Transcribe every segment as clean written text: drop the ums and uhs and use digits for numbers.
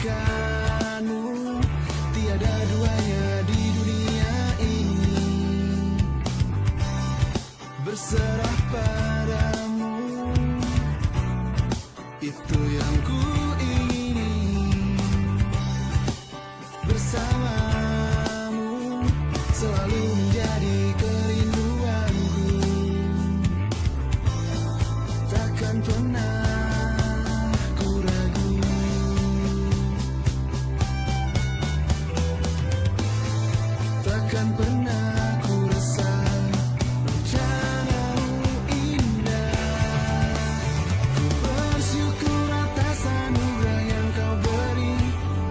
akanmu, tiada duanya di dunia ini. Berserah padamu, itu yang ku ingini. Bersamamu selalu menjadi kerinduanku. Takkan pernah ku ragu. Takkan pernah ku resah. Rencanamu indah. Ku bersyukur atas anugerah yang kau beri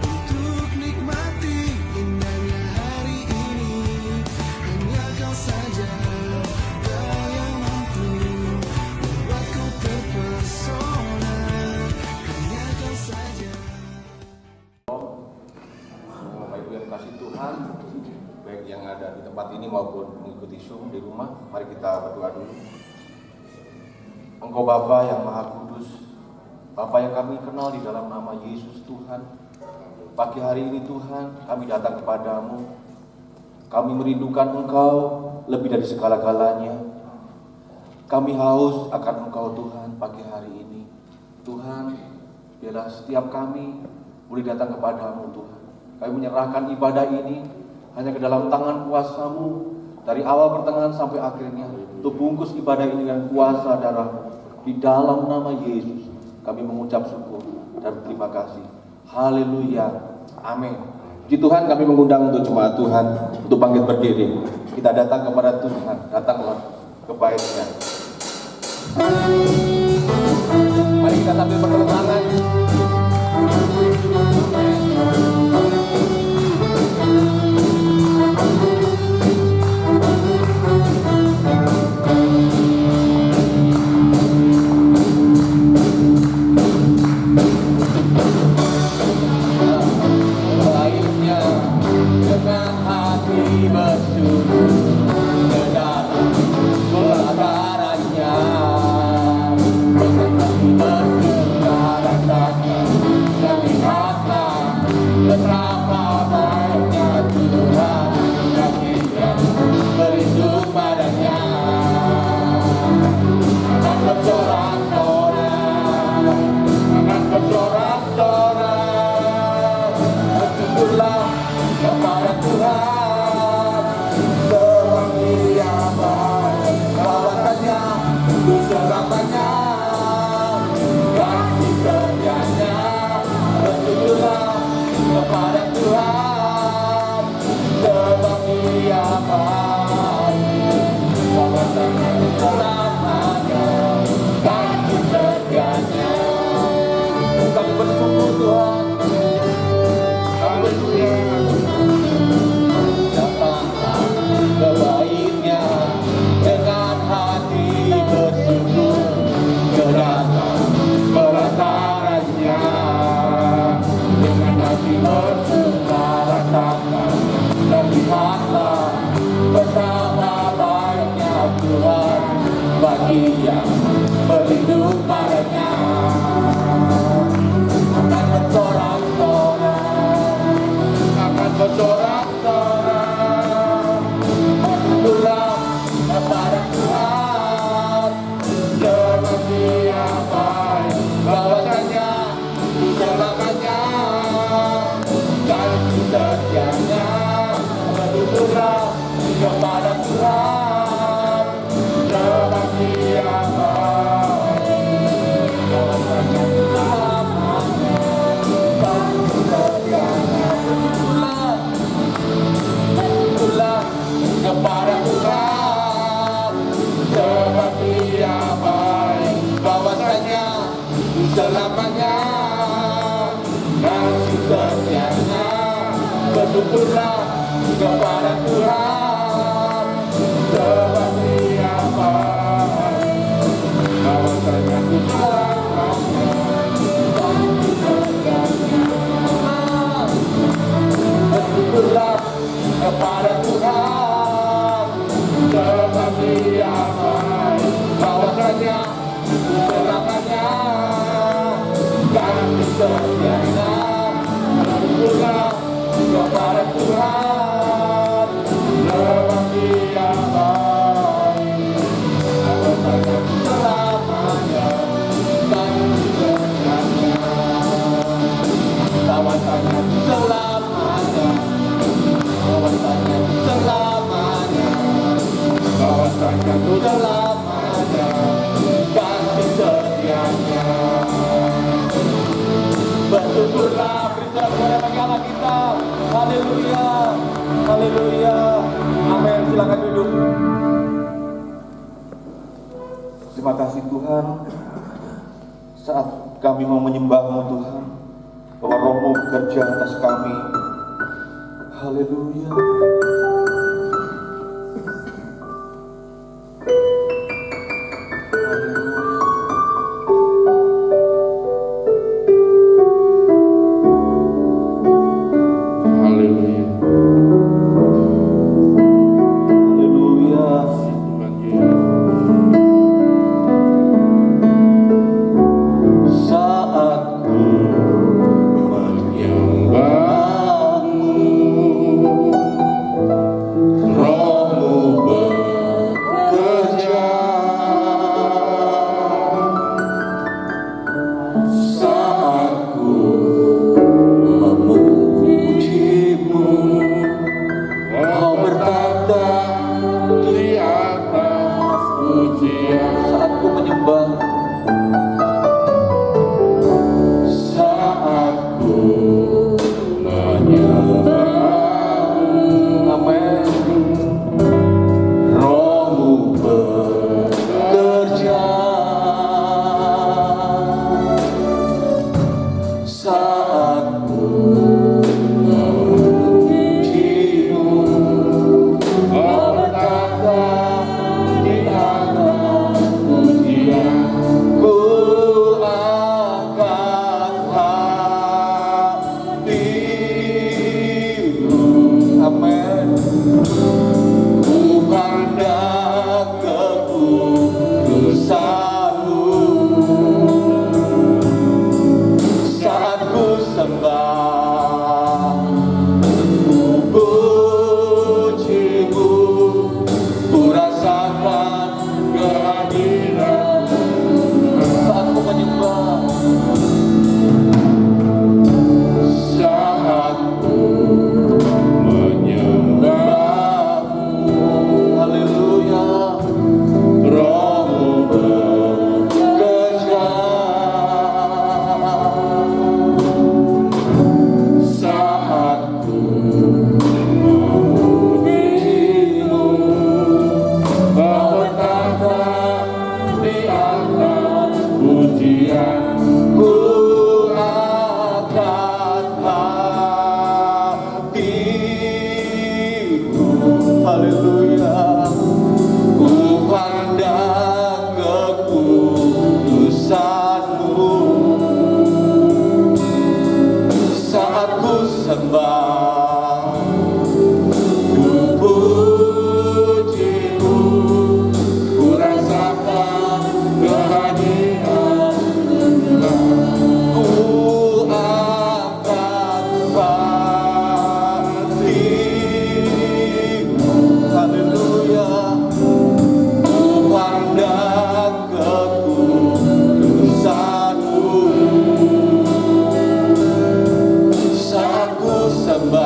untuk nikmati indahnya hari ini. Hanya kau saja yang mampu membuatku terpesona. Hanya kau saja. Bapak Ibu yang kasih Tuhan, baik yang ada di tempat ini maupun mengikuti Zoom di rumah, mari kita berdoa dulu. Engkau Bapa yang Maha Kudus, Bapa yang kami kenal di dalam nama Yesus Tuhan. Pagi hari ini Tuhan, kami datang kepadamu. Kami merindukan Engkau lebih dari segala-galanya. Kami haus akan Engkau Tuhan pagi hari ini. Tuhan, biarlah setiap kami boleh datang kepadamu Tuhan. Kami menyerahkan ibadah ini hanya ke dalam tangan kuasa-Mu dari awal pertengahan sampai akhirnya. Untuk bungkus ibadah ini dengan kuasa darah-Mu. Di dalam nama Yesus kami mengucap syukur dan terima kasih. Haleluya. Amin. Puji Tuhan, kami mengundang untuk jemaat Tuhan untuk bangkit berdiri. Kita datang kepada Tuhan, datanglah ke bait-Nya. Mari kita sambil bertepuk tangan. Baiknya dengan hati bersyukur ke dalam pelatarannya, dengan hati bersyukur rasakan dan lihatlah betapa baiknya Tuhan, kasih-Nya berlindung padanya. Akan bersorak-sorak, akan bersorak-sorak, bersyukurlah kepada Tuhan, sebab Dia baik, kawasannya selamanya, kasih setianya. Bersyukurlah kepada Tuhan, sebab Dia baik, kawasannya selamanya, kasih setianya. Kami bersyukur Tuhan, kami bersyukur. Datanglah ke bait-Nya dengan hati bersyukur ke dalam pelataran-Nya, dengan hati bersyukur rasakan dan lihatlah betapa baiknya Tuhan bagi yang berlindung padanya. Akan bersorak-sorak, akan bersorak-sorak, bersyukurlah kepada Tuhan, sebab Dia baik, bahwasanya selamanya, kasih setianya. Bersyukurlah kepada Tuhan, sebab Dia baik, bahwasanya selamanya, kasih setianya. Bersyukurlah kepada Tuhan, sebab Dia baik, bahwasanya selamanya, kasih setianya. Bersyukurlah kepada Tuhan, sebab Dia baik, bahwasanya selamanya, kasih setianya. Bersyukurlah kepada Tuhan, sebab Dia baik, bahwasanya selamanya, kasih setianya. kita. Haleluya, haleluya, amin. Silakan duduk. Terima kasih Tuhan, saat kami mau menyembah-Mu Tuhan, bahwa Roh-Mu bekerja atas kami. Haleluya. Haleluya. Haleluya. Tuhan Yesus. Saat ku Menyembah-Mu, Roh-Mu bekerja. Saat ku memuji-Mu, Kau bertata di atas pujian. saat ku menyembah, Saat ku menyembah-Mu, amin. Roh-Mu bekerja. Saat ku memuji-Mu, Kau bertata di atas pujian. Ku angkat hatiku, amin. Ku pandang kekudusan-Mu, saat ku sembah, ku puji-Mu, ku rasakan kehadiran-Mu. saat ku menyembah. Saat ku menyembah-Mu, Haleluya. Roh-Mu bekerja. Saat ku memuji-Mu, Kau bertata di atas pujian. Ku angkat hatiku, haleluya. Ku pandang kekudusan-Mu, saat ku sembah, ku puji-Mu, Ku rasakan kehadiran-Mu. ku angkat hatiku, haleluya. Ku pandang kekudusan-Mu, saat ku sembah.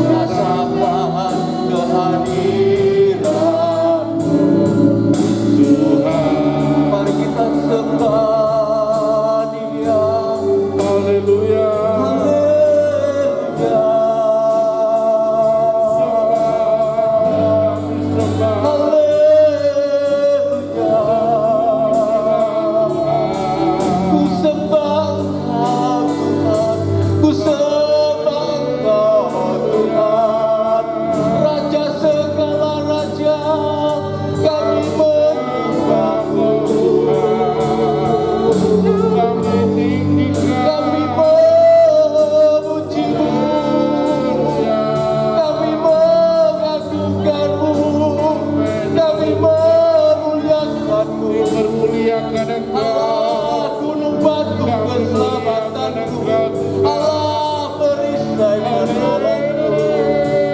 Rasakan kehadiran-Mu Tuhan. Mari kita sembah Dia. Haleluya. Haleluya. Haleluya. Ku sembah Engkau Tuhan, ku sembah Engkau Tuhan, Raja segala raja, kami menyembah-Mu. Kami memuji-Mu, kami mengagungkan-Mu, kami memuliakan-Mu. Bermuliakan Engkau. Allah gunung batu keselamatanku, Allah perisai penolongku.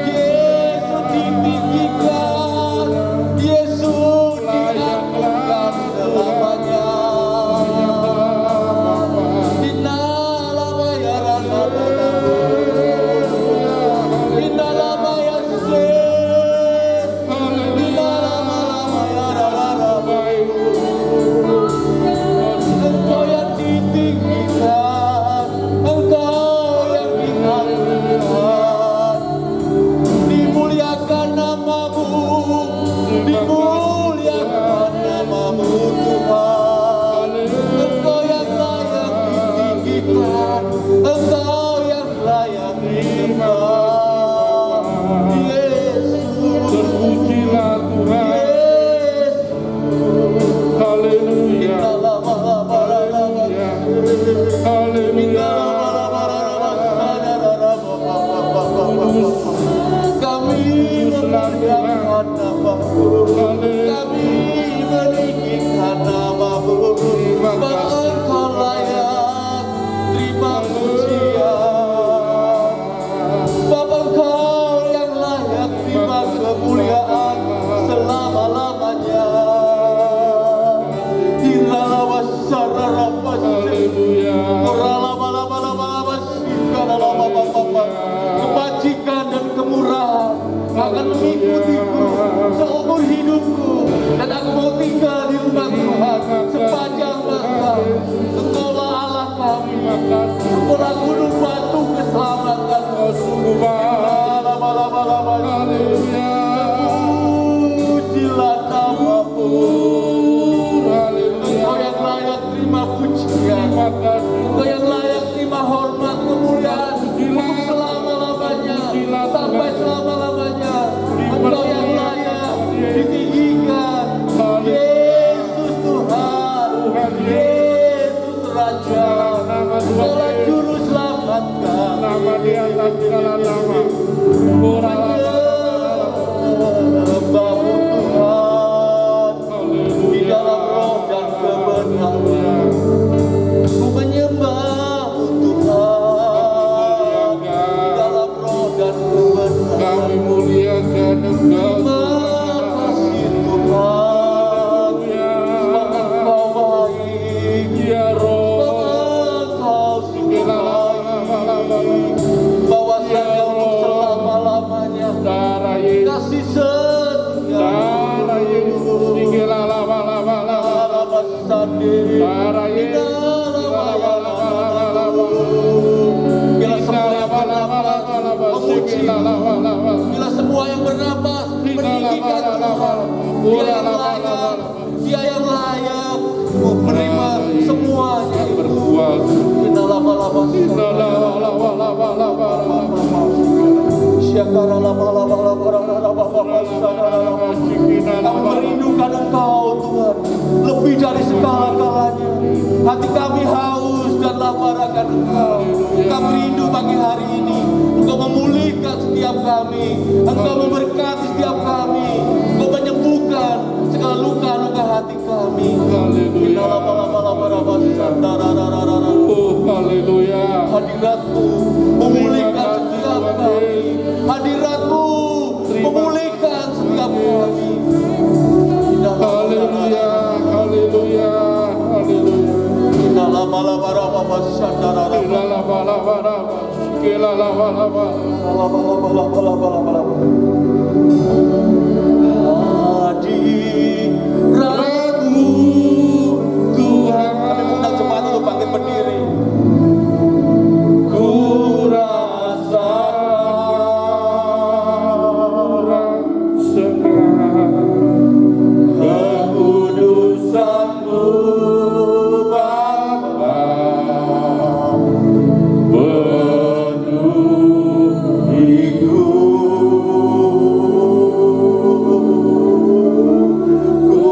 Yesus ditinggikan, Yesus diagungkan selamanya. Innalamaya ranabanamu, innalamaya se, innalamaya rararabayu. Engkau yang ditinggikan, Engkau yang diagungkan, dimuliakan nama-Mu, dimuliakan nama-Mu Tuhan. Engkau yang layak ditinggikan, Engkau yang layak disembah. Yesus, Terpujilah Tuhan. Yesus. Haleluya. Haleluya. Kami memuliakan nama-Mu, kami meninggikan nama-Mu, sebab Engkau layak terima pujian, sebab Engkau yang layak terima kemuliaan selama-lamanya. Kebajikan dan kemurahan akan mengikutiku seumur hidupku, dan aku mau tinggal di rumah Tuhan sepanjang masa. Engkaulah Allah kami, Engkaulah gunung batu keselamatan. Pujilah nama-Mu. Engkau yang layak terima pujian, Engkau yang layak terima hormat kemuliaan untuk selama-lamanya, sampai selama-lamanya. Engkau yang layak ditinggikan, Yesus Tuhan, Yesus Raja, Engkaulah Juru Selamat kami. Nama di atas segala nama. Menyembah-Mu Tuhan di dalam roh dan kebenaran. Ku menyembah-Mu Tuhan di dalam roh dan kebenaran. Kami muliakan Engkau. Terima kasih Tuhan, sebab Engkau baik, Ya Roh. sebab Engkau sungguh baik, bahwasanya untuk selama-lamanya Darah Yesus. kasih setia. Darah Yesus. Darah Yesus. Bila semua yang bernapas memuji, bila semua yang bernapas meninggikan Tuhan, Dia yang layak menerima semuanya itu. Kami merindukan Engkau Tuhan lebih dari segala-galanya. Hati kami haus dan lapar akan Engkau. Kami rindu pagi hari ini Engkau memulihkan setiap kami, Engkau memberkati setiap kami, Engkau menyembuhkan segala luka-luka hati kami. Oh, haleluya. Hadirat-Mu memulihkan setiap kami. Hadirat-Mu memulihkan setiap kami. Haleluya. Haleluya. Haleluya. Dalam Hadiratmu Tuhan. Kami undang jemaat untuk bangkit berdiri. Ku rasakan kekudusan-Mu Bapa, penuhiku. Ku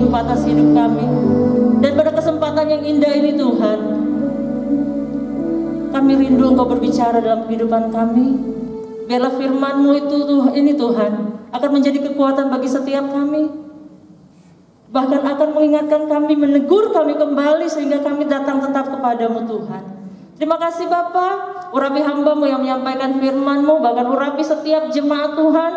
sanggup atas hidup kami. Dan pada kesempatan yang indah ini Tuhan, kami rindu Engkau berbicara dalam kehidupan kami. Biarlah firman-Mu itu Tuhan akan menjadi kekuatan bagi setiap kami. Bahkan akan mengingatkan kami, menegur kami kembali sehingga kami datang tetap kepadamu Tuhan. Terima kasih Bapa. Urapi hamba-Mu yang menyampaikan firman-Mu, bahkan urapi setiap jemaat Tuhan,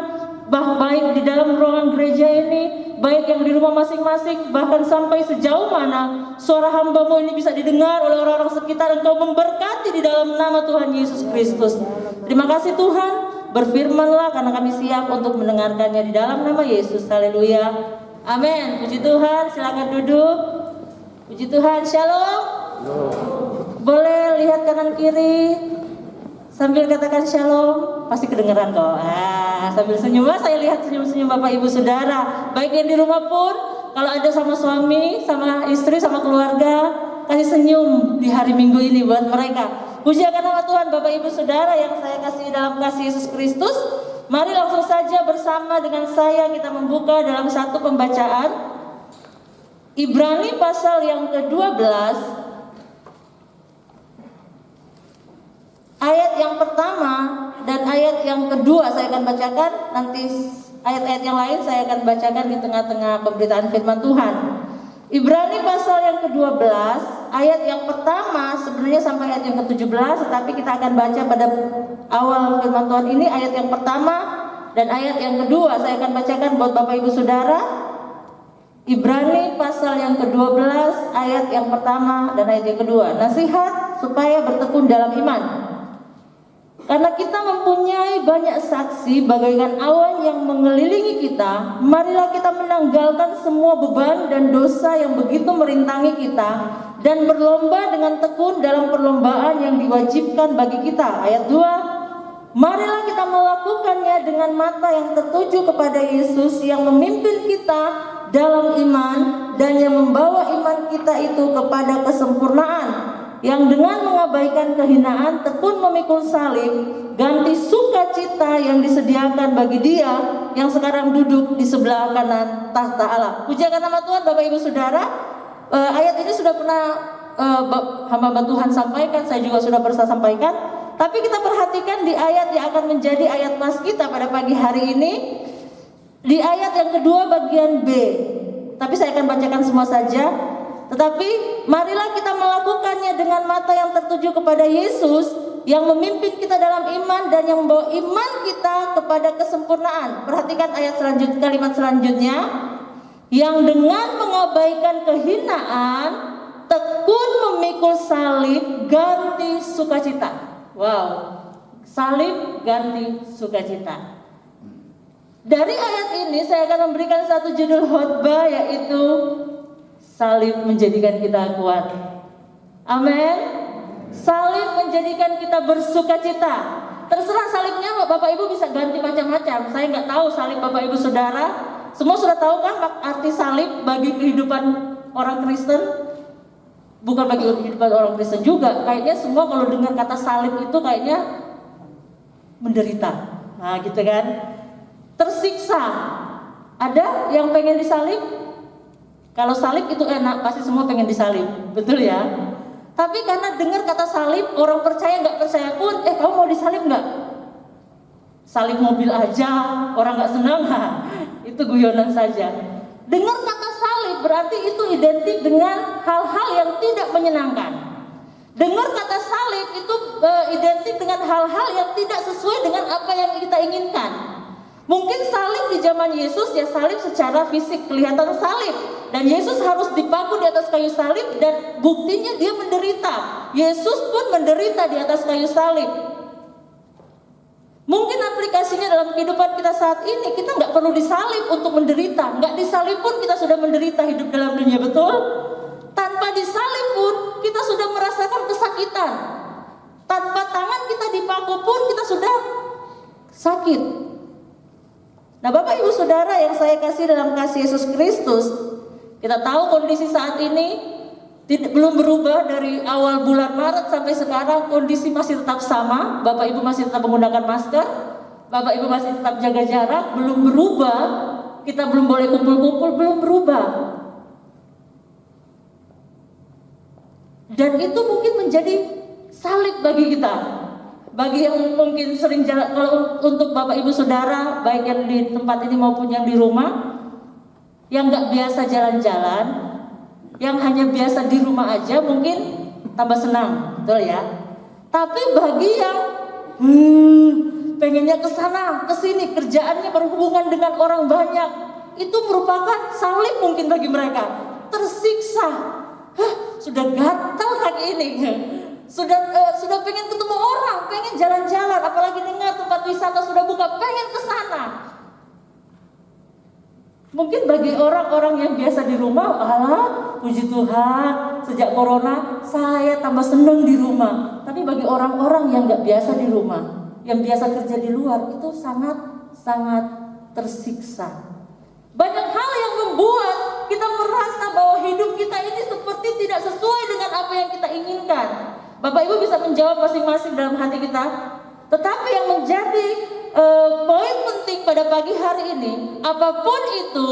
baik di dalam ruangan gereja ini, baik yang di rumah masing-masing, bahkan sampai sejauh mana suara hamba-Mu ini bisa didengar oleh orang-orang sekitar. Engkau memberkati di dalam nama Tuhan Yesus Kristus. Terima kasih Tuhan, berfirmanlah karena kami siap untuk mendengarkannya di dalam nama Yesus. Haleluya, amin. Puji Tuhan, silakan duduk. Puji Tuhan, shalom. Boleh lihat kanan kiri sambil katakan shalom, pasti kedengeran kok. Sambil senyum, saya lihat senyum-senyum Bapak Ibu Saudara, baik yang di rumah pun, kalau ada sama suami, sama istri, sama keluarga, kasih senyum di hari Minggu ini buat mereka. Puji akan nama Tuhan. Bapak Ibu Saudara yang saya kasih dalam kasih Yesus Kristus, mari langsung saja bersama dengan saya kita membuka dalam satu pembacaan Ibrani pasal yang ke-12, ayat yang pertama dan ayat yang kedua saya akan bacakan. Nanti ayat-ayat yang lain saya akan bacakan di tengah-tengah pemberitaan firman Tuhan. Ibrani pasal yang ke-12, ayat yang pertama sebenarnya sampai ayat yang ke-17, tetapi kita akan baca pada awal firman Tuhan ini ayat yang pertama dan ayat yang kedua saya akan bacakan buat Bapak Ibu Saudara. Ibrani pasal yang ke-12, ayat yang pertama dan ayat yang kedua. Nasihat supaya bertekun dalam iman. Karena kita mempunyai banyak saksi bagaikan awan yang mengelilingi kita, marilah kita menanggalkan semua beban dan dosa yang begitu merintangi kita dan berlomba dengan tekun dalam perlombaan yang diwajibkan bagi kita. Ayat 2, marilah kita melakukannya dengan mata yang tertuju kepada Yesus yang memimpin kita dalam iman dan yang membawa iman kita itu kepada kesempurnaan, yang dengan mengabaikan kehinaan tekun memikul salib, ganti sukacita yang disediakan bagi Dia yang sekarang duduk di sebelah kanan tahta Allah. Puji akan nama Tuhan. Bapak Ibu Saudara, ayat ini sudah pernah hamba Tuhan sampaikan, saya juga sudah pernah sampaikan. Tapi kita perhatikan di ayat yang akan menjadi ayat mas kita pada pagi hari ini, di ayat yang kedua bagian B. Tapi saya akan bacakan semua saja. Tetapi marilah kita melakukannya dengan mata yang tertuju kepada Yesus yang memimpin kita dalam iman dan yang membawa iman kita kepada kesempurnaan. Perhatikan ayat selanjutnya, kalimat selanjutnya, yang dengan mengabaikan kehinaan tekun memikul salib ganti sukacita. Wow, salib ganti sukacita. Dari ayat ini saya akan memberikan satu judul khotbah, yaitu salib menjadikan kita kuat. Amin. Salib menjadikan kita bersukacita. Terserah salibnya Bapak Ibu bisa ganti macam-macam. Saya nggak tahu salib Bapak Ibu Saudara. Semua sudah tahu kan arti salib bagi kehidupan orang Kristen? Bukan bagi kehidupan orang Kristen juga. Kayaknya semua kalau dengar kata salib itu kayaknya menderita. Nah gitu kan. Tersiksa. Ada yang pengen disalib? Kalau salib itu enak, pasti semua pengen disalib, betul ya? Tapi karena dengar kata salib, orang percaya nggak percaya pun, kamu mau disalib nggak? Salib mobil aja, orang nggak senang, itu guyonan saja. Dengar kata salib berarti itu identik dengan hal-hal yang tidak menyenangkan. Dengar kata salib itu identik dengan hal-hal yang tidak sesuai dengan apa yang kita inginkan. Mungkin salib di zaman Yesus ya salib secara fisik, kelihatan salib. Dan Yesus harus dipaku di atas kayu salib dan buktinya dia menderita. Yesus pun menderita di atas kayu salib. Mungkin aplikasinya dalam kehidupan kita saat ini, kita nggak perlu disalib untuk menderita. Nggak disalib pun kita sudah menderita hidup dalam dunia, betul? Tanpa disalib pun kita sudah merasakan kesakitan. Tanpa tangan kita dipaku pun kita sudah sakit. Nah Bapak Ibu Saudara yang saya kasih dalam kasih Yesus Kristus, kita tahu kondisi saat ini belum berubah dari awal bulan Maret sampai sekarang, kondisi masih tetap sama. Bapak Ibu masih tetap menggunakan masker, Bapak Ibu masih tetap jaga jarak, belum berubah. Kita belum boleh kumpul-kumpul, belum berubah. Dan itu mungkin menjadi salib bagi kita. Bagi yang mungkin sering jalan, kalau untuk Bapak Ibu Saudara, baik yang di tempat ini maupun yang di rumah, yang nggak biasa jalan-jalan, yang hanya biasa di rumah aja, mungkin tambah senang, betul ya. Tapi bagi yang pengennya ke sana, ke sini, kerjaannya berhubungan dengan orang banyak, itu merupakan salib mungkin bagi mereka. Tersiksa, sudah gatal kaki ini. Sudah pengen ketemu orang, pengen jalan-jalan, apalagi dengar tempat wisata sudah buka, pengen ke sana. Mungkin bagi orang-orang yang biasa di rumah, alah, puji Tuhan, sejak corona saya tambah senang di rumah. Tapi bagi orang-orang yang nggak biasa di rumah, yang biasa kerja di luar, itu sangat tersiksa. Banyak hal yang membuat kita merasa bahwa hidup kita ini seperti tidak sesuai dengan apa yang kita inginkan. Bapak Ibu bisa menjawab masing-masing dalam hati kita. Tetapi yang menjadi poin penting pada pagi hari ini, apapun itu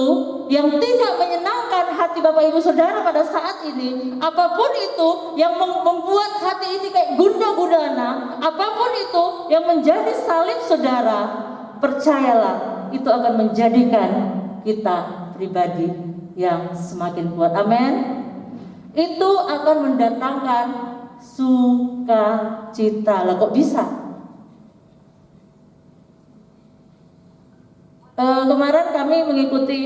yang tidak menyenangkan hati Bapak Ibu Saudara pada saat ini, apapun itu yang membuat hati ini kayak gundah gulana, apapun itu yang menjadi salib saudara, percayalah itu akan menjadikan kita pribadi yang semakin kuat. Amin. Itu akan mendatangkan sukacita. Lah kok bisa? Kemarin kami mengikuti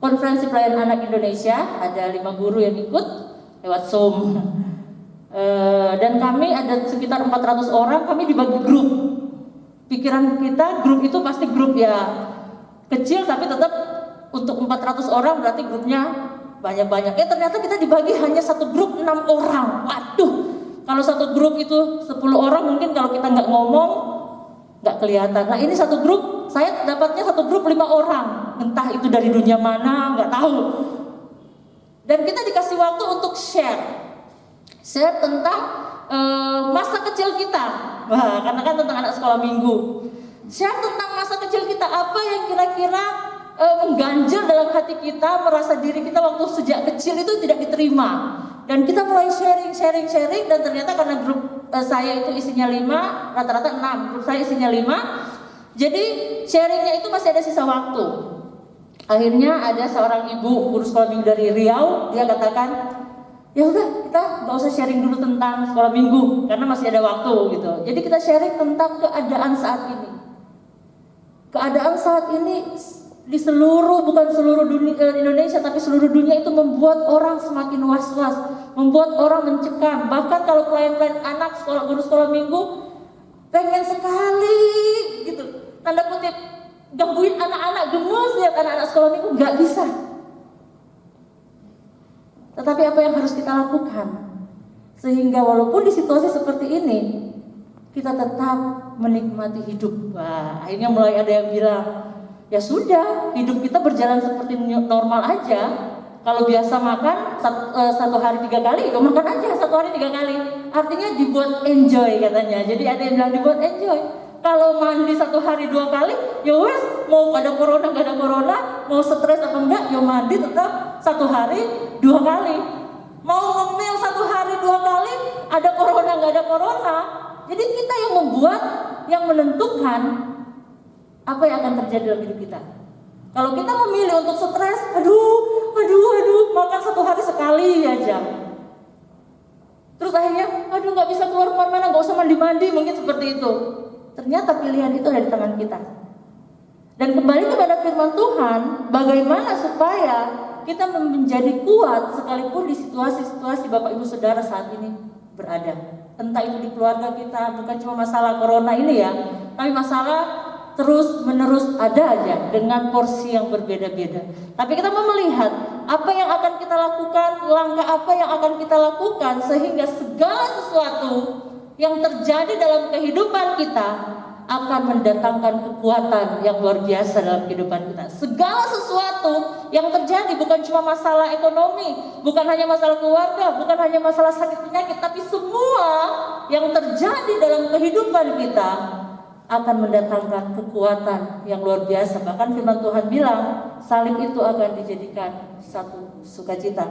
konferensi pelayanan anak Indonesia. Ada 5 guru yang ikut lewat Zoom. Dan kami ada sekitar 400 orang. Kami dibagi grup. Pikiran kita grup itu pasti grup ya kecil, tapi tetap untuk 400 orang berarti grupnya banyak-banyak. Ternyata kita dibagi hanya satu grup 6 orang. Waduh, kalau satu grup itu 10 orang mungkin kalau kita nggak ngomong nggak kelihatan. Nah ini satu grup, saya dapatnya satu grup 5 orang. Entah itu dari dunia mana, nggak tahu. Dan kita dikasih waktu untuk share tentang masa kecil kita. Wah, karena kan tentang anak sekolah minggu. Share tentang masa kecil kita, apa yang kira-kira mengganjal dalam hati kita, merasa diri kita waktu sejak kecil itu tidak diterima. Dan kita mulai sharing, dan ternyata karena grup saya itu isinya 5, rata-rata 6, grup saya isinya 5. Jadi sharingnya itu masih ada sisa waktu. Akhirnya ada seorang ibu guru sekolah minggu dari Riau, dia katakan, ya udah kita nggak usah sharing dulu tentang sekolah minggu karena masih ada waktu gitu. Jadi kita sharing tentang keadaan saat ini. Keadaan saat ini di seluruh, bukan seluruh dunia Indonesia, tapi seluruh dunia itu membuat orang semakin was-was, membuat orang mencekam. Bahkan kalau pelayan-pelayan anak guru sekolah minggu pengen sekali gitu, tanda kutip, gangguin anak-anak, gemes lihat anak-anak sekolah minggu, nggak bisa. Tetapi apa yang harus kita lakukan sehingga walaupun di situasi seperti ini kita tetap menikmati hidup. Wah, akhirnya mulai ada yang bilang, ya sudah, hidup kita berjalan seperti normal aja. Kalau biasa makan satu hari 3 kali, ya makan aja satu hari 3 kali. Artinya dibuat enjoy katanya. Jadi ada yang bilang dibuat enjoy. Kalau mandi satu hari 2 kali, ya wes, mau ada corona nggak ada corona, mau stres apa enggak, ya mandi tetap satu hari 2 kali. Mau ngemil satu hari 2 kali, ada corona nggak ada corona. Jadi kita yang membuat, yang menentukan apa yang akan terjadi dalam hidup kita. Kalau kita memilih untuk stres, aduh, makan satu hari sekali aja. Terus akhirnya, nggak bisa keluar kemana-mana, nggak usah mandi-mandi, mungkin seperti itu. Ternyata pilihan itu ada di tangan kita. Dan kembali kepada firman Tuhan, bagaimana supaya kita menjadi kuat sekalipun di situasi-situasi Bapak Ibu Saudara saat ini berada. Entah itu di keluarga kita, bukan cuma masalah corona ini ya, tapi masalah terus menerus ada aja dengan porsi yang berbeda-beda. Tapi kita mau melihat apa yang akan kita lakukan, langkah apa yang akan kita lakukan sehingga segala sesuatu yang terjadi dalam kehidupan kita akan mendatangkan kekuatan yang luar biasa dalam kehidupan kita. Segala sesuatu yang terjadi bukan cuma masalah ekonomi, bukan hanya masalah keluarga, bukan hanya masalah sakit penyakit, tapi semua yang terjadi dalam kehidupan kita akan mendatangkan kekuatan yang luar biasa. Bahkan firman Tuhan bilang salib itu akan dijadikan satu sukacita.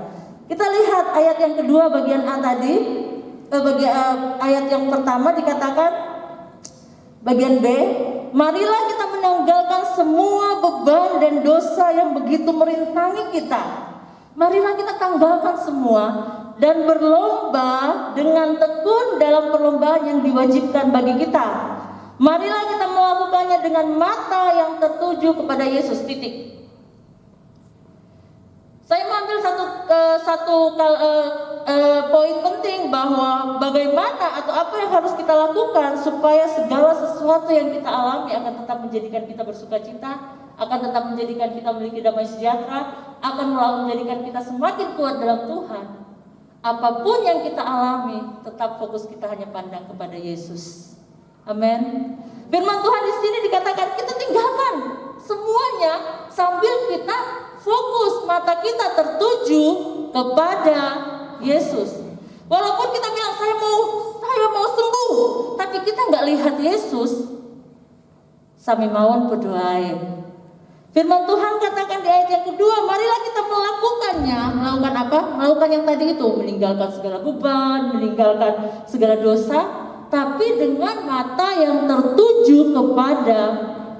Kita lihat ayat yang kedua bagian A tadi, ayat yang pertama dikatakan bagian B, marilah kita menanggalkan semua beban dan dosa yang begitu merintangi kita. Marilah kita tanggalkan semua dan berlomba dengan tekun dalam perlombaan yang diwajibkan bagi kita. Marilah kita melakukannya dengan mata yang tertuju kepada Yesus. Titik. Saya mengambil satu poin penting bahwa bagaimana atau apa yang harus kita lakukan supaya segala sesuatu yang kita alami akan tetap menjadikan kita bersukacita, akan tetap menjadikan kita memiliki damai sejahtera, akan menjadikan kita semakin kuat dalam Tuhan. Apapun yang kita alami, tetap fokus kita hanya pandang kepada Yesus. Amin. Firman Tuhan di sini dikatakan kita tinggalkan semuanya sambil kita fokus mata kita tertuju kepada Yesus. Walaupun kita bilang saya mau sembuh, tapi kita nggak lihat Yesus. Sami mawon berdoain. Firman Tuhan katakan di ayat yang kedua, marilah kita melakukannya. Melakukan apa? Melakukan yang tadi itu, meninggalkan segala beban, meninggalkan segala dosa, tapi dengan mata yang tertuju kepada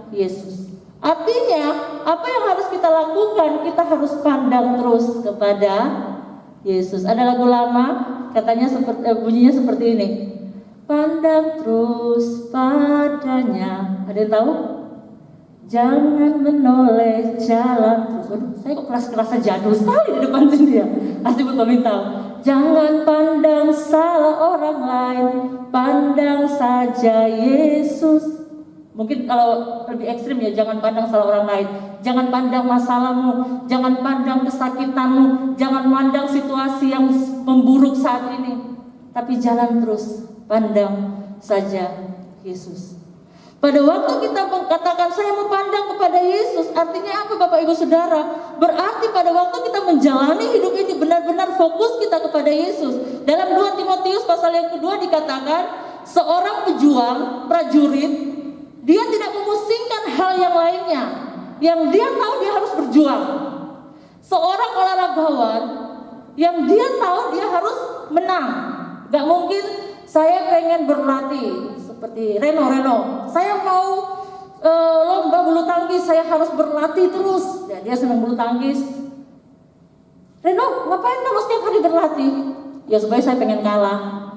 Yesus. Artinya, apa yang harus kita lakukan? Kita harus pandang terus kepada Yesus. Ada lagu lama, katanya bunyinya seperti ini. Pandang terus padanya. Ada yang tahu? Jangan menoleh jalan terus. Waduh, saya kok kerasa jadul sekali di depan sini ya. Pasti betul tahu. Jangan pandang salah orang lain, pandang saja Yesus. Mungkin kalau lebih ekstrim ya, jangan pandang salah orang lain, jangan pandang masalahmu, jangan pandang kesakitanmu, jangan pandang situasi yang memburuk saat ini, tapi jalan terus, pandang saja Yesus. Pada waktu kita mengatakan saya mau pandang kepada Yesus, artinya apa Bapak Ibu Saudara? Berarti pada waktu kita menjalani hidup ini benar-benar fokus kita kepada Yesus. Dalam 2 Timotius pasal yang kedua dikatakan, seorang pejuang, prajurit, dia tidak memusingkan hal yang lainnya. Yang dia tahu dia harus berjuang. Seorang olahragawan, yang dia tahu dia harus menang. Gak mungkin saya pengen berlatih seperti Reno, saya mau lomba bulu tangkis, saya harus berlatih terus. Ya, dia senang bulu tangkis. Reno, ngapain kamu setiap hari berlatih? Ya supaya saya pengen kalah.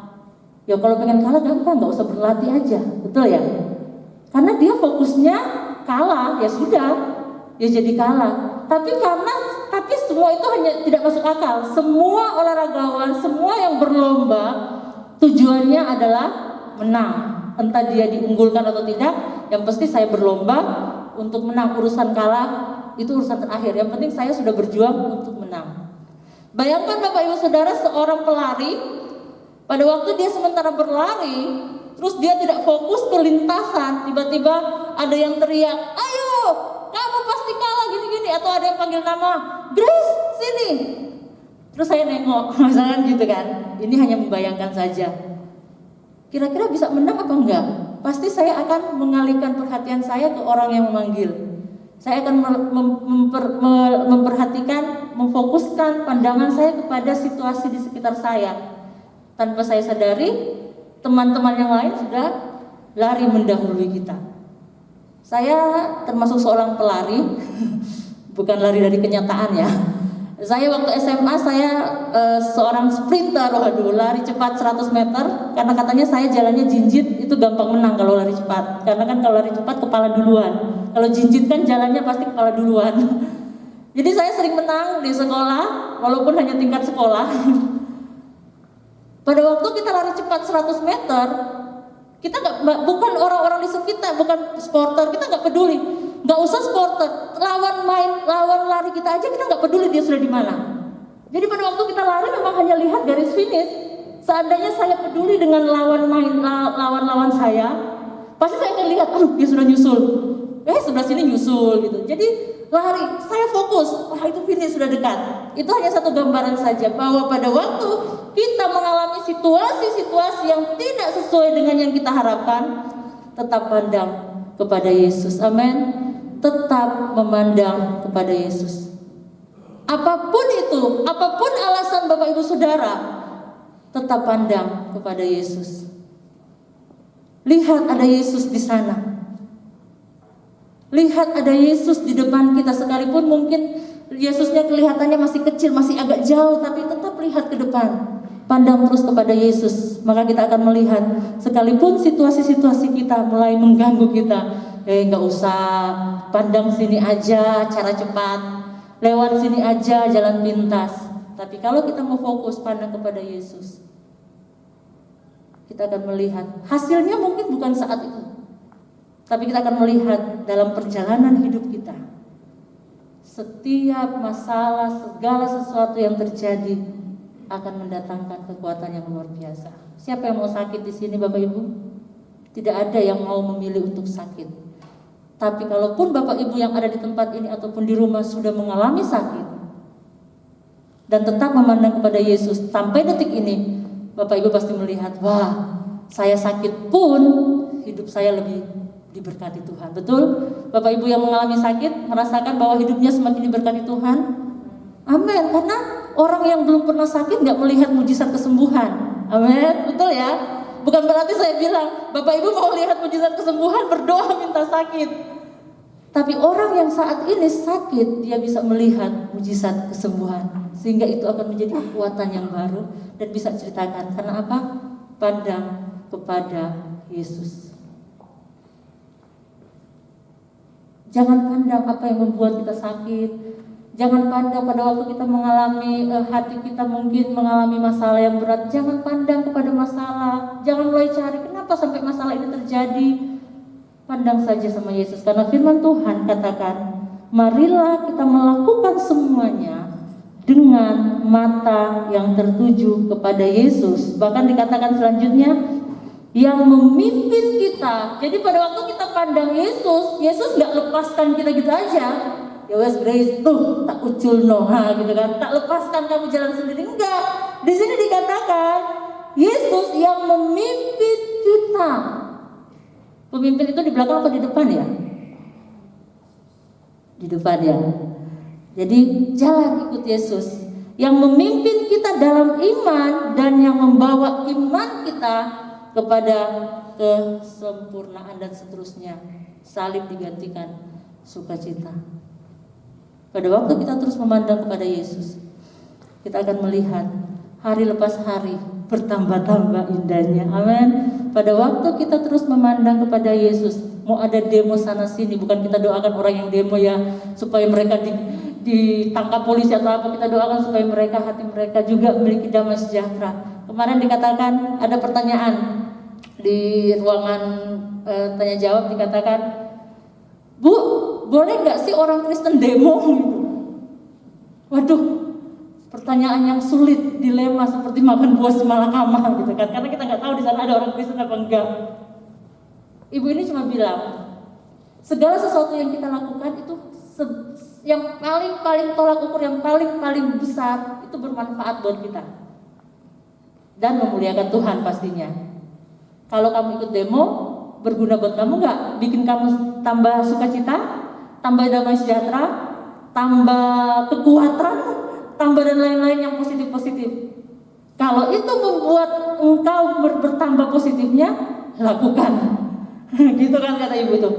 Ya kalau pengen kalah gampang, nggak usah berlatih aja, betul ya? Karena dia fokusnya kalah, ya sudah, dia jadi kalah. Tapi semua itu hanya tidak masuk akal. Semua olahragawan, semua yang berlomba, tujuannya adalah menang. Entah dia diunggulkan atau tidak, yang pasti saya berlomba untuk menang. Urusan kalah itu urusan terakhir. Yang penting saya sudah berjuang untuk menang. Bayangkan Bapak Ibu Saudara, seorang pelari, pada waktu dia sementara berlari, terus dia tidak fokus ke lintasan, tiba-tiba ada yang teriak, ayo kamu pasti kalah gini-gini, atau ada yang panggil nama, Grace sini. Terus saya nengok, misalkan gitu kan. Ini hanya membayangkan saja. Kira-kira bisa menang apa enggak? Pasti saya akan mengalihkan perhatian saya ke orang yang memanggil. Saya akan memperhatikan, memfokuskan pandangan saya kepada situasi di sekitar saya. Tanpa saya sadari, teman-teman yang lain sudah lari mendahului kita. Saya termasuk seorang pelari, bukan lari dari kenyataan ya. Saya waktu SMA seorang sprinter, waduh, lari cepat 100 meter, karena katanya saya jalannya jinjit, itu gampang menang kalau lari cepat. Karena kan kalau lari cepat kepala duluan, kalau jinjit kan jalannya pasti kepala duluan. Jadi saya sering menang di sekolah, walaupun hanya tingkat sekolah. Pada waktu kita lari cepat 100 meter, kita bukan orang-orang di sekitar, bukan supporter, kita nggak peduli. Nggak usah supporter, lawan lari kita aja kita nggak peduli dia sudah di mana. Jadi pada waktu kita lari memang hanya lihat garis finish. Seandainya saya peduli dengan lawan saya, pasti saya akan lihat, aduh dia sudah nyusul, sebelah sini nyusul gitu. Jadi lari, saya fokus, wah itu finish sudah dekat. Itu hanya satu gambaran saja bahwa pada waktu kita mengalami situasi-situasi yang tidak sesuai dengan yang kita harapkan, tetap pandang kepada Yesus. Amin. Tetap memandang kepada Yesus. Apapun itu, apapun alasan Bapak Ibu Saudara, tetap pandang kepada Yesus. Lihat ada Yesus di sana. Lihat ada Yesus di depan kita, sekalipun mungkin Yesusnya kelihatannya masih kecil, masih agak jauh, tapi tetap lihat ke depan. Pandang terus kepada Yesus, maka kita akan melihat sekalipun situasi-situasi kita mulai mengganggu kita, nggak usah, pandang sini aja, cara cepat, lewat sini aja, jalan pintas. Tapi kalau kita mau fokus pandang kepada Yesus, kita akan melihat hasilnya mungkin bukan saat itu, tapi kita akan melihat dalam perjalanan hidup kita. Setiap masalah, segala sesuatu yang terjadi akan mendatangkan kekuatan yang luar biasa. Siapa yang mau sakit di sini, Bapak Ibu? Tidak ada yang mau memilih untuk sakit. Tapi kalaupun Bapak Ibu yang ada di tempat ini ataupun di rumah sudah mengalami sakit dan tetap memandang kepada Yesus sampai detik ini, Bapak Ibu pasti melihat, wah, saya sakit pun hidup saya lebih diberkati Tuhan. Betul? Bapak Ibu yang mengalami sakit merasakan bahwa hidupnya semakin diberkati Tuhan? Amin. Karena orang yang belum pernah sakit nggak melihat mujizat kesembuhan. Amin. Betul ya? Bukan berarti saya bilang Bapak Ibu mau lihat mujizat kesembuhan berdoa minta sakit. Tapi orang yang saat ini sakit, dia bisa melihat mujizat kesembuhan, sehingga itu akan menjadi kekuatan yang baru dan bisa ceritakan. Karena apa? Pandang kepada Yesus. Jangan pandang apa yang membuat kita sakit. Jangan pandang pada waktu kita mengalami hati kita mungkin mengalami masalah yang berat. Jangan pandang kepada masalah. Jangan mulai cari kenapa sampai masalah ini terjadi. Pandang saja sama Yesus. Karena firman Tuhan katakan, marilah kita melakukan semuanya dengan mata yang tertuju kepada Yesus. Bahkan dikatakan selanjutnya, yang memimpin kita. Jadi pada waktu kita pandang Yesus, Yesus nggak lepaskan kita gitu aja. Ya wes Grace tuh tak ucul no, gitu kan. Tak lepaskan kamu jalan sendiri, enggak. Di sini dikatakan Yesus yang memimpin kita. Pemimpin itu di belakang atau di depan ya? Di depan ya. Jadi jalan ikut Yesus yang memimpin kita dalam iman dan yang membawa iman kita kepada kesempurnaan dan seterusnya. Salib digantikan sukacita. Pada waktu kita terus memandang kepada Yesus, kita akan melihat hari lepas hari bertambah-tambah indahnya. Amin. Pada waktu kita terus memandang kepada Yesus, mau ada demo sana sini, bukan kita doakan orang yang demo ya supaya mereka ditangkap polisi atau apa, kita doakan supaya mereka, hati mereka juga memiliki damai sejahtera. Kemarin dikatakan ada pertanyaan di ruangan tanya jawab, dikatakan, Bu, boleh nggak sih orang Kristen demo? Waduh, pertanyaan yang sulit, dilema seperti makan buah semalakama gitu kan, karena kita nggak tahu di sana ada orang Kristen apa enggak. Ibu ini cuma bilang, segala sesuatu yang kita lakukan itu yang paling tolak ukur, yang paling besar itu bermanfaat buat kita dan memuliakan Tuhan pastinya. Kalau kamu ikut demo, berguna buat kamu nggak? Bikin kamu tambah sukacita, tambah damai sejahtera, tambah kekuatan, tambah dan lain-lain yang positif-positif. Kalau itu membuat engkau bertambah positifnya, lakukan. Gitu kan kata ibu tuh.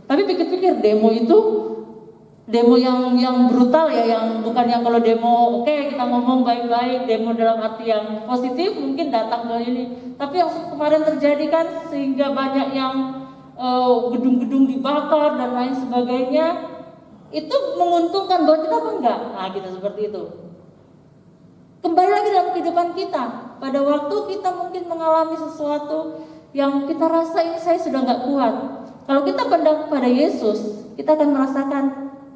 Tapi pikir-pikir, demo itu demo yang brutal ya, yang bukan yang kalau demo oke, kita ngomong baik-baik, demo dalam arti yang positif mungkin datang ke ini. Tapi yang kemarin terjadi kan sehingga banyak yang gedung-gedung dibakar dan lain sebagainya, itu menguntungkan buat kita apa enggak? Nah gitu, seperti itu. Kembali lagi dalam kehidupan kita, pada waktu kita mungkin mengalami sesuatu yang kita rasa ini saya sudah enggak kuat, kalau kita pandang kepada Yesus, kita akan merasakan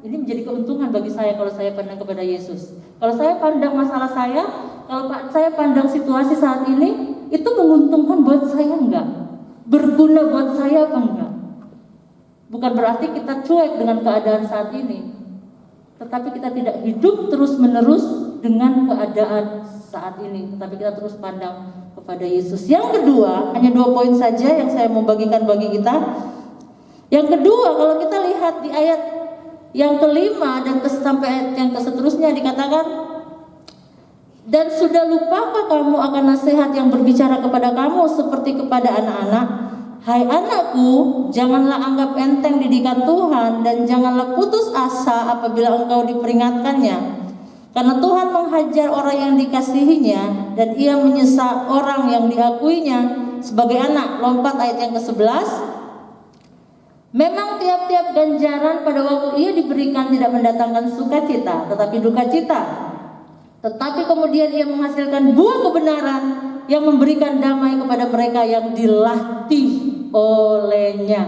ini menjadi keuntungan bagi saya kalau saya pandang kepada Yesus. Kalau saya pandang masalah saya, kalau saya pandang situasi saat ini, itu menguntungkan buat saya enggak? Berguna buat saya apa enggak? Bukan berarti kita cuek dengan keadaan saat ini, tetapi kita tidak hidup terus-menerus dengan keadaan saat ini, tetapi kita terus pandang kepada Yesus. Yang kedua, hanya 2 poin saja yang saya mau bagikan bagi kita. Yang kedua, kalau kita lihat di ayat Yang kelima dan sampai ayat yang seterusnya dikatakan, dan sudah lupakah kamu akan nasihat yang berbicara kepada kamu seperti kepada anak-anak? Hai anakku, janganlah anggap enteng didikan Tuhan dan janganlah putus asa apabila engkau diperingatkannya. Karena Tuhan menghajar orang yang dikasihinya dan ia menyesa orang yang diakuinya sebagai anak. Lompat ayat yang ke-11. Memang tiap-tiap ganjaran pada waktu ia diberikan tidak mendatangkan sukacita, tetapi duka cita. Tetapi kemudian ia menghasilkan buah kebenaran yang memberikan damai kepada mereka yang dilatih olehnya.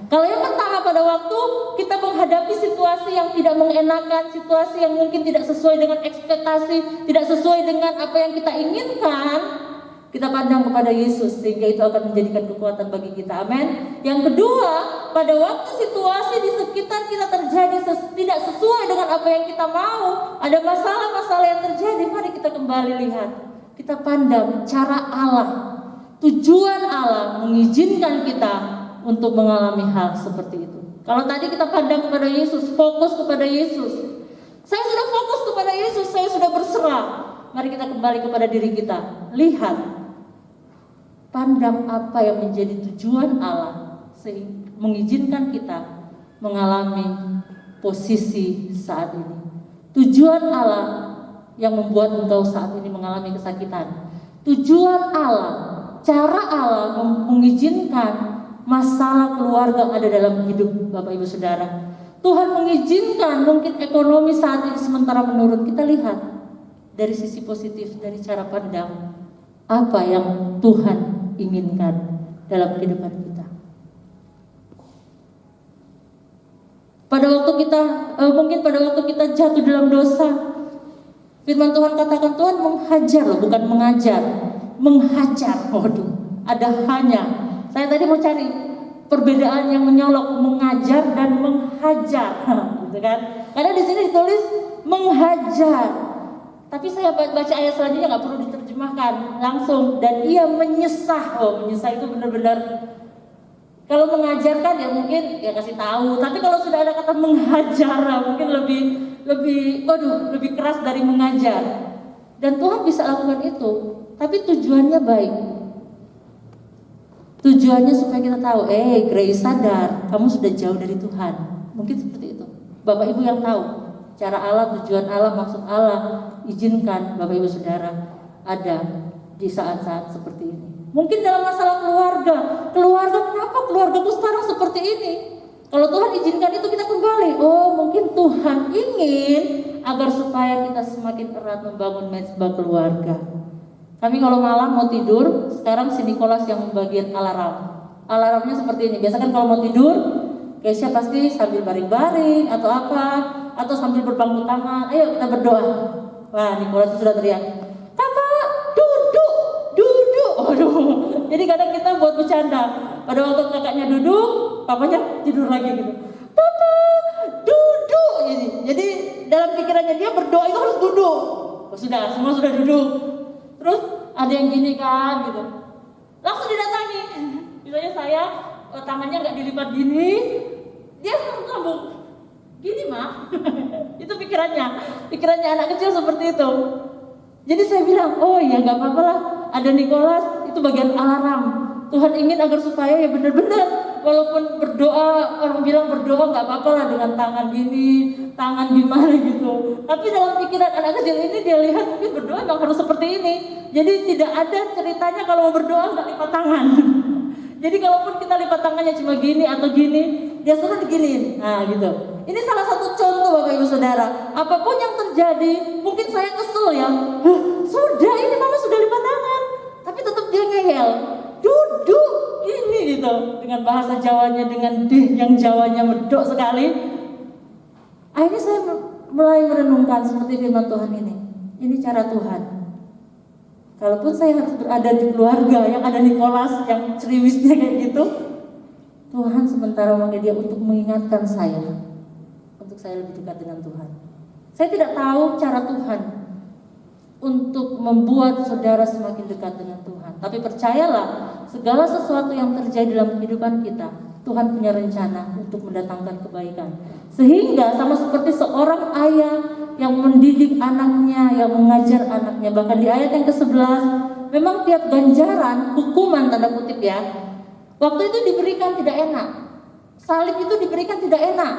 Kalau yang pertama, pada waktu kita menghadapi situasi yang tidak mengenakan, situasi yang mungkin tidak sesuai dengan ekspektasi, tidak sesuai dengan apa yang kita inginkan, kita pandang kepada Yesus sehingga itu akan menjadikan kekuatan bagi kita. Amin. Yang kedua, pada waktu situasi di sekitar kita terjadi tidak sesuai dengan apa yang kita mau, ada masalah-masalah yang terjadi, mari kita kembali lihat. Kita pandang cara Allah, tujuan Allah mengizinkan kita untuk mengalami hal seperti itu. Kalau tadi kita pandang kepada Yesus, fokus kepada Yesus. Saya sudah fokus kepada Yesus, saya sudah berserah. Mari kita kembali kepada diri kita. Lihat, pandang apa yang menjadi tujuan Allah sehingga mengizinkan kita mengalami posisi saat ini. Tujuan Allah yang membuat engkau saat ini mengalami kesakitan. Tujuan Allah, cara Allah mengizinkan masalah keluarga ada dalam hidup Bapak Ibu Saudara. Tuhan mengizinkan mungkin ekonomi saat ini sementara menurun. Kita lihat dari sisi positif, dari cara pandang apa yang Tuhan inginkan dalam kehidupan kita. Pada waktu kita mungkin pada waktu kita jatuh dalam dosa, firman Tuhan katakan Tuhan menghajar loh, bukan mengajar. Menghajar. Waduh, ada hanya. Saya tadi mau cari perbedaan yang menyolok mengajar dan menghajar, gitu kan? Karena di sini ditulis menghajar. Tapi saya baca ayat selanjutnya nggak perlu diterjemahkan langsung, dan ia menyesah. Oh, menyesah itu benar-benar. Kalau mengajarkan ya mungkin ya kasih tahu, tapi kalau sudah ada kata menghajar mungkin lebih keras dari mengajar. Dan Tuhan bisa lakukan itu, tapi tujuannya baik. Tujuannya supaya kita tahu, Grace sadar, kamu sudah jauh dari Tuhan. Mungkin seperti itu. Bapak Ibu yang tahu cara Allah, tujuan Allah, maksud Allah, izinkan Bapak Ibu Saudara ada di saat-saat seperti ini. Mungkin dalam masalah keluarga kenapa keluargaku sekarang seperti ini? Kalau Tuhan izinkan itu kita kembali. Oh, mungkin Tuhan ingin agar supaya kita semakin erat membangun mezbah keluarga. Kami kalau malam mau tidur, sekarang si Nicholas yang membagian alarm. Alarmnya seperti ini. Biasa kan kalau mau tidur, Keisha pasti sambil baring-baring atau apa, atau sambil berpangku tangan. Ayo kita berdoa. Wah, Nicholas sudah teriak, "Kakak, duduk." Waduh. Jadi kadang kita buat bercanda. Pada waktu kakaknya duduk, papanya tidur lagi gitu. "Papa, duduk." Jadi dalam pikirannya dia berdoa itu harus duduk. Oh, sudah, semua sudah duduk. Terus ada yang gini kan gitu, langsung didatangi. Misalnya saya tangannya nggak dilipat gini, dia langsung sambung gini mah. Itu pikirannya anak kecil seperti itu. Jadi saya bilang, oh ya nggak apa-apa lah, ada Nicholas, itu bagian alarm. Tuhan ingin agar supaya ya benar-benar, walaupun berdoa, orang bilang berdoa nggak apa-apa lah dengan tangan gini, tangan gimana gitu. Tapi dalam pikiran anak kecil ini dia lihat mungkin berdoa memang harus seperti ini. Jadi tidak ada ceritanya kalau mau berdoa nggak lipat tangan. Jadi kalaupun kita lipat tangannya cuma gini atau gini, dia suruh diginiin. Nah gitu. Ini salah satu contoh Bapak Ibu Saudara. Apapun yang terjadi, mungkin saya kesel ya. Sudah ini mama sudah lipat tangan, tapi tetap dia ngeyel. Duduk ini gitu. Dengan bahasa Jawanya, dengan yang Jawanya medok sekali. Akhirnya saya mulai merenungkan seperti firman Tuhan ini. Ini cara Tuhan. Kalaupun saya harus berada di keluarga yang ada Nicholas yang ceriwisnya kayak gitu, Tuhan sementara memakai dia untuk mengingatkan saya, untuk saya lebih dekat dengan Tuhan. Saya tidak tahu cara Tuhan untuk membuat saudara semakin dekat dengan Tuhan. Tapi percayalah, segala sesuatu yang terjadi dalam kehidupan kita, Tuhan punya rencana untuk mendatangkan kebaikan. Sehingga sama seperti seorang ayah yang mendidik anaknya, yang mengajar anaknya. Bahkan di ayat yang ke-11, memang tiap ganjaran, hukuman tanda kutip ya, waktu itu diberikan tidak enak. Salib itu diberikan tidak enak.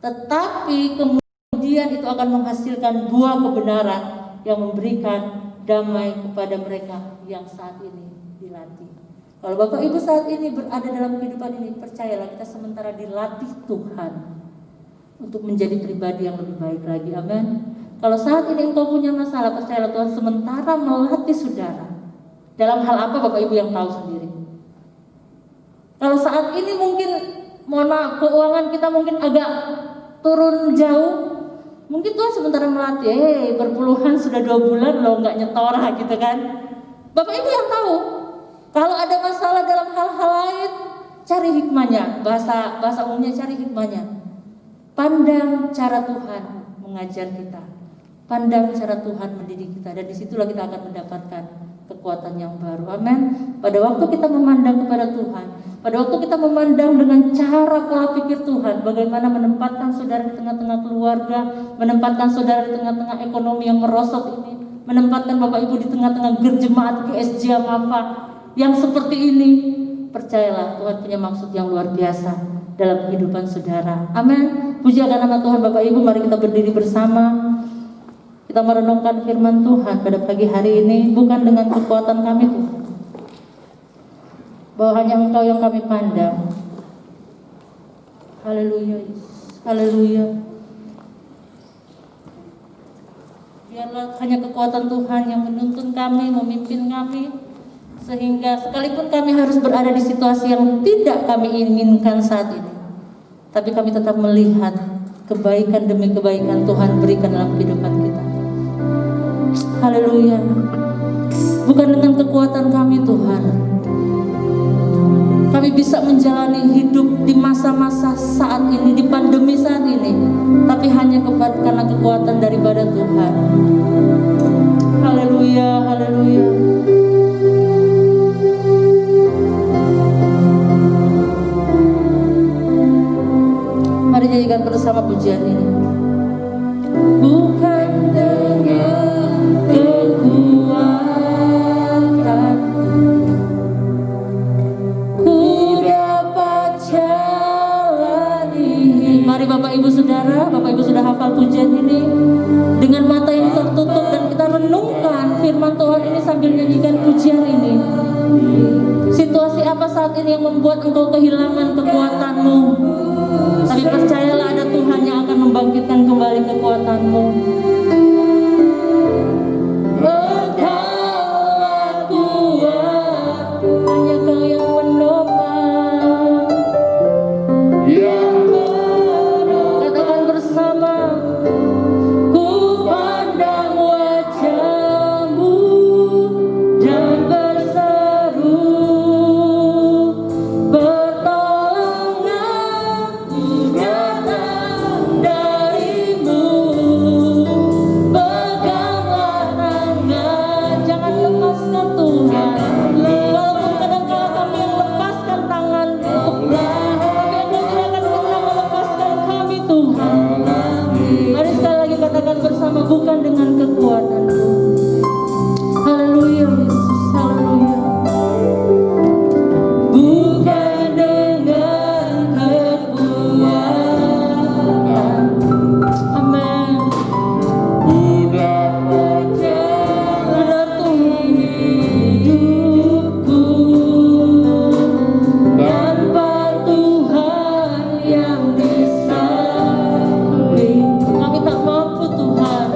Tetapi kemudian itu akan menghasilkan buah kebenaran yang memberikan damai kepada mereka yang saat ini dilatih. Kalau Bapak Ibu saat ini berada dalam kehidupan ini, percayalah kita sementara dilatih Tuhan untuk menjadi pribadi yang lebih baik lagi. Amin. Kalau saat ini engkau punya masalah, percayalah Tuhan sementara melatih saudara. Dalam hal apa Bapak Ibu yang tahu sendiri. Kalau saat ini mungkin, mohon maaf, keuangan kita mungkin agak turun jauh, mungkin Tuhan sementara melatih, berpuluhan sudah 2 bulan lo nggak nyetor gitu kan. Bapak Ibu yang tahu. Kalau ada masalah dalam hal-hal lain, cari hikmahnya. Bahasa umumnya cari hikmahnya. Pandang cara Tuhan mengajar kita. Pandang cara Tuhan mendidik kita. Dan disitulah kita akan mendapatkan kekuatan yang baru. Amin. Pada waktu kita memandang kepada Tuhan, pada waktu kita memandang dengan cara pola pikir Tuhan, bagaimana menempatkan saudara di tengah-tengah keluarga, menempatkan saudara di tengah-tengah ekonomi yang merosot ini, menempatkan Bapak Ibu di tengah-tengah jemaat GSJ Mafa yang seperti ini, percayalah Tuhan punya maksud yang luar biasa dalam kehidupan saudara. Amin. Puji akan nama Tuhan. Bapak Ibu, mari kita berdiri bersama. Kita merenungkan firman Tuhan pada pagi hari ini. Bukan dengan kekuatan kami Tuhan, bahwa hanya Engkau yang kami pandang. Haleluya, haleluya. Biarlah hanya kekuatan Tuhan yang menuntun kami, memimpin kami, sehingga sekalipun kami harus berada di situasi yang tidak kami inginkan saat ini, tapi kami tetap melihat kebaikan demi kebaikan Tuhan berikan dalam kehidupan kita. Haleluya. Bukan dengan kekuatan kami Tuhan kami bisa menjalani hidup di masa-masa saat ini, di pandemi saat ini, tapi hanya karena kekuatan daripada Tuhan. Haleluya, haleluya. Mari nyanyikan bersama pujian ini. Bukan dengan kekuatan ku dapat jalani. Mari Bapak Ibu Saudara, Bapak Ibu sudah hafal pujian ini, dengan mata yang tertutup dan kita renungkan firman Tuhan ini sambil nyanyikan pujian ini. Situasi apa saat ini yang membuat engkau kehilangan kekuatanmu? Tapi percayalah ada Tuhan yang akan membangkitkan kembali kekuatanmu. Engkaulah kuat, hanya Kau yang menopang. Katakan bersama, ku pandang wajah-Mu dan berseru, pertolonganku datang dari-Mu. Peganglah tangan, jangan lepaskan Tuhan. Walaupun kadang-kala kami yang lepaskan tangan untukmu, tapi Engkau tidak akan pernah melepaskan kami Tuhan. Mari sekali lagi katakan bersama, bukan dengan kekuatanku. Haleluya Yesus, haleluya. Bukan dengan kekuatan, amin. Tuhan hidupku, tanpa Tuhan yang di samping kami tak mampu Tuhan.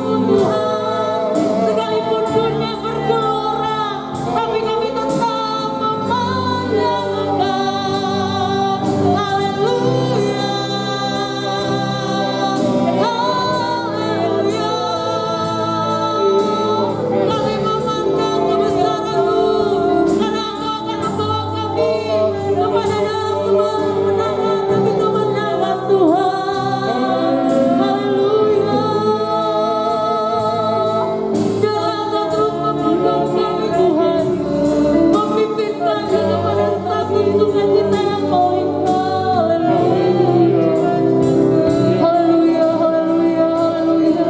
Tuhan. Sekalipun dunia bergelora, tapi kami tetap memandang Engkau. Haleluya. Haleluya. Kami memandang kebesaran-Mu, karena Engkau akan membawa kami kepada dalam kemenangan demi kemenangan Tuhan. Haleluya. Jangan terus memegang kami Tuhan, memimpin kami kepada satu sukacita yang Kau inginkan. Haleluya. Haleluya, haleluya, haleluya.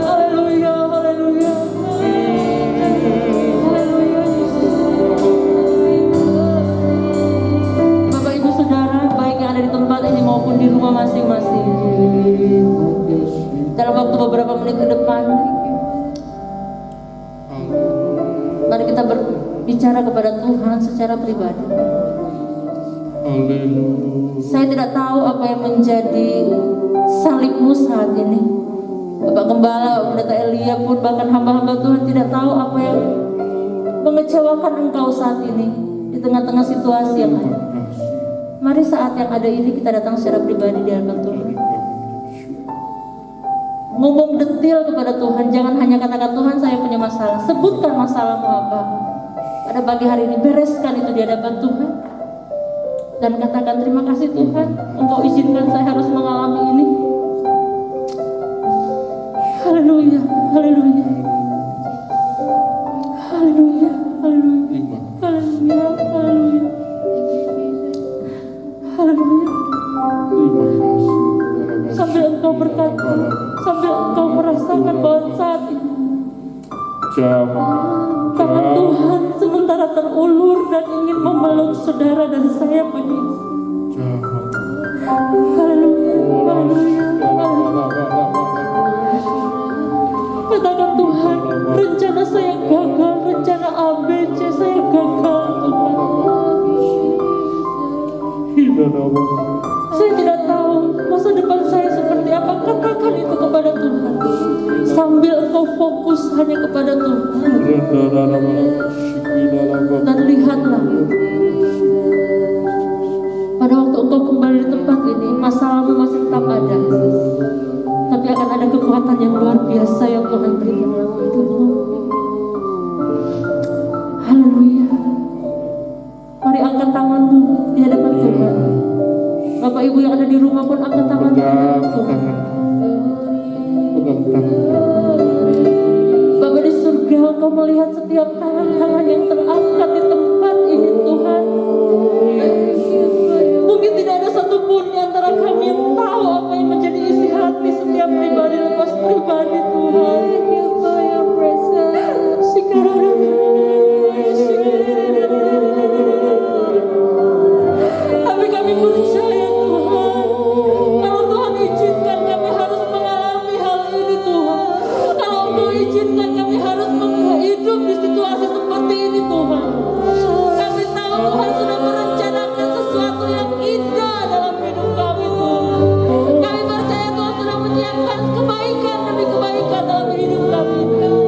Haleluya, haleluya. Haleluya, Bapak Ibu Saudara, baik yang ada di tempat ini maupun di rumah masing-masing. Dalam waktu beberapa menit ke depan, mari kita berbicara kepada Tuhan secara pribadi. Haleluya. Saya tidak tahu apa yang menjadi salibmu saat ini. Bapak Gembala, Pendeta Elia pun, bahkan hamba-hamba Tuhan tidak tahu apa yang mengecewakan engkau saat ini di tengah-tengah situasi yang ada. Mari saat yang ada ini kita datang secara pribadi di hadapan Tuhan. Ngomong detil kepada Tuhan, jangan hanya katakan Tuhan saya punya masalah. Sebutkan masalahmu apa. Pada pagi hari ini bereskan itu di hadapan Tuhan. Dan katakan terima kasih Tuhan, Engkau izinkan saya harus mengalami ini. Haleluya, haleluya. Haleluya, haleluya. Haleluya, haleluya. Haleluya. Sambil engkau berkata, sambil engkau merasakan bahwa saat ini tangan Tuhan sementara terulur dan ingin memeluk saudara dan saya menyisi. Haleluya, haleluya, haleluya. Katakan Tuhan, rencana saya gagal, rencana ABC saya gagal Tuhan. Saya tidak tahu masa depan saya seperti apa. Katakan itu kepada Tuhan sambil engkau fokus hanya kepada Tuhan. Dan lihatlah, pada waktu engkau kembali di tempat ini, masalahmu masih tetap ada, tapi akan ada kekuatan yang luar biasa yang Tuhan berikan dalam hidupmu. Haleluya. Mari angkat tanganmu di hadapan Tuhan. Bapak Ibu yang ada di rumah pun angkat tangan di hadapan Tuhan. Bapak di surga, Engkau melihat setiap tangan-tangan yang terangkat di tempat ini Tuhan. Mungkin tidak ada satupun di antara kami yang tahu apa yang menjadi isi hati setiap pribadi lepas pribadi Tuhan. Tapi kami percaya Tuhan, kalau Tuhan izinkan kami harus mengalami hal ini Tuhan. Kalau Engkau izinkan kami harus hidup di situasi seperti ini Tuhan. Kami tahu Tuhan sudah merencanakan sesuatu yang indah dalam hidup kami Tuhan. Kami percaya Tuhan sudah menyiapkan kebaikan demi kebaikan dalam hidup kami.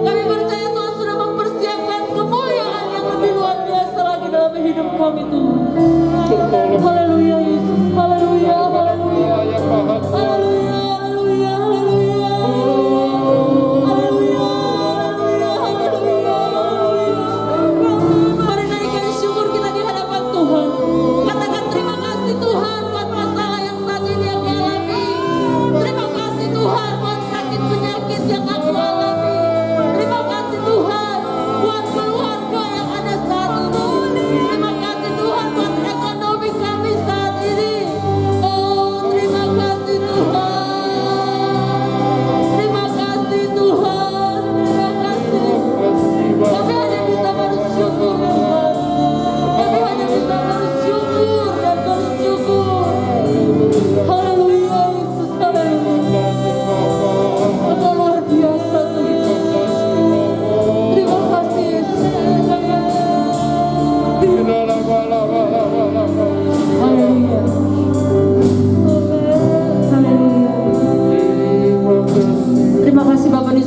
Kami percaya Tuhan sudah mempersiapkan kemuliaan yang lebih luar biasa lagi dalam hidup kami Tuhan. Haleluya Yesus, haleluya, haleluya, haleluya, haleluya, haleluya, haleluya,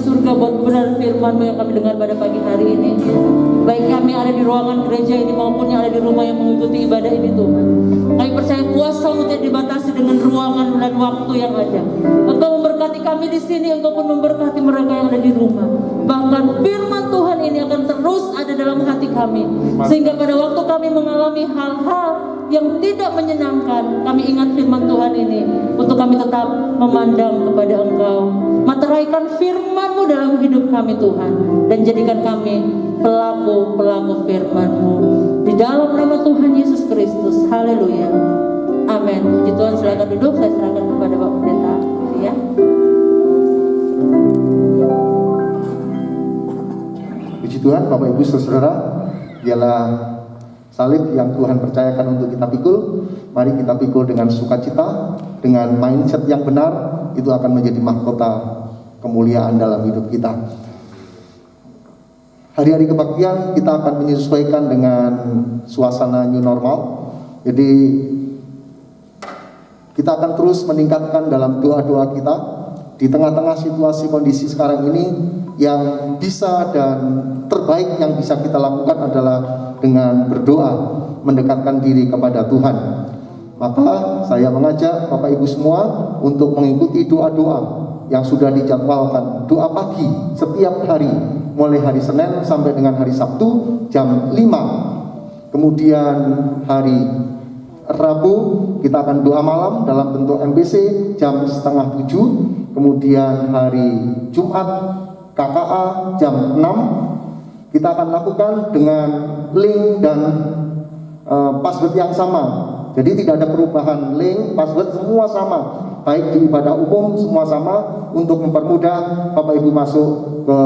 surga buat kebenaran firman-Mu yang kami dengar pada pagi hari ini. Baik kami yang ada di ruangan gereja ini maupun yang ada di rumah yang mengikuti ibadah ini Tuhan. Kami percaya kuasa-Mu tidak dibatasi dengan ruangan dan waktu yang ada. Engkau memberkati kami di sini, Engkau pun memberkati mereka yang ada di rumah. Bahkan firman Tuhan ini akan terus ada dalam hati kami. Sehingga pada waktu kami mengalami hal-hal yang tidak menyenangkan, kami ingat firman Tuhan ini untuk kami tetap memandang kepada Engkau. Materaikan firman-Mu dalam hidup kami Tuhan, dan jadikan kami pelaku-pelaku firman-Mu di dalam nama Tuhan Yesus Kristus. Haleluya, amin. Puji Tuhan, silakan duduk. Saya serahkan kepada Bapak Pendeta ya. Puji Tuhan, Bapak Ibu Saudara, dialah salib yang Tuhan percayakan untuk kita pikul. Mari kita pikul dengan sukacita, dengan mindset yang benar. Itu akan menjadi mahkota kemuliaan dalam hidup kita. Hari-hari kebaktian kita akan menyesuaikan dengan suasana new normal. Jadi kita akan terus meningkatkan dalam doa-doa kita di tengah-tengah situasi kondisi sekarang ini. Yang bisa dan terbaik yang bisa kita lakukan adalah dengan berdoa, mendekatkan diri kepada Tuhan. Maka saya mengajak Bapak Ibu semua untuk mengikuti doa-doa yang sudah dijadwalkan. Doa pagi setiap hari, mulai hari Senin sampai dengan hari Sabtu jam 5. Kemudian hari Rabu kita akan doa malam dalam bentuk MBC jam 6:30. Kemudian hari Jumat KKA jam 6. Kita akan lakukan dengan link dan password yang sama. Jadi tidak ada perubahan, link, password semua sama. Baik di ibadah umum semua sama, untuk mempermudah Bapak Ibu masuk ke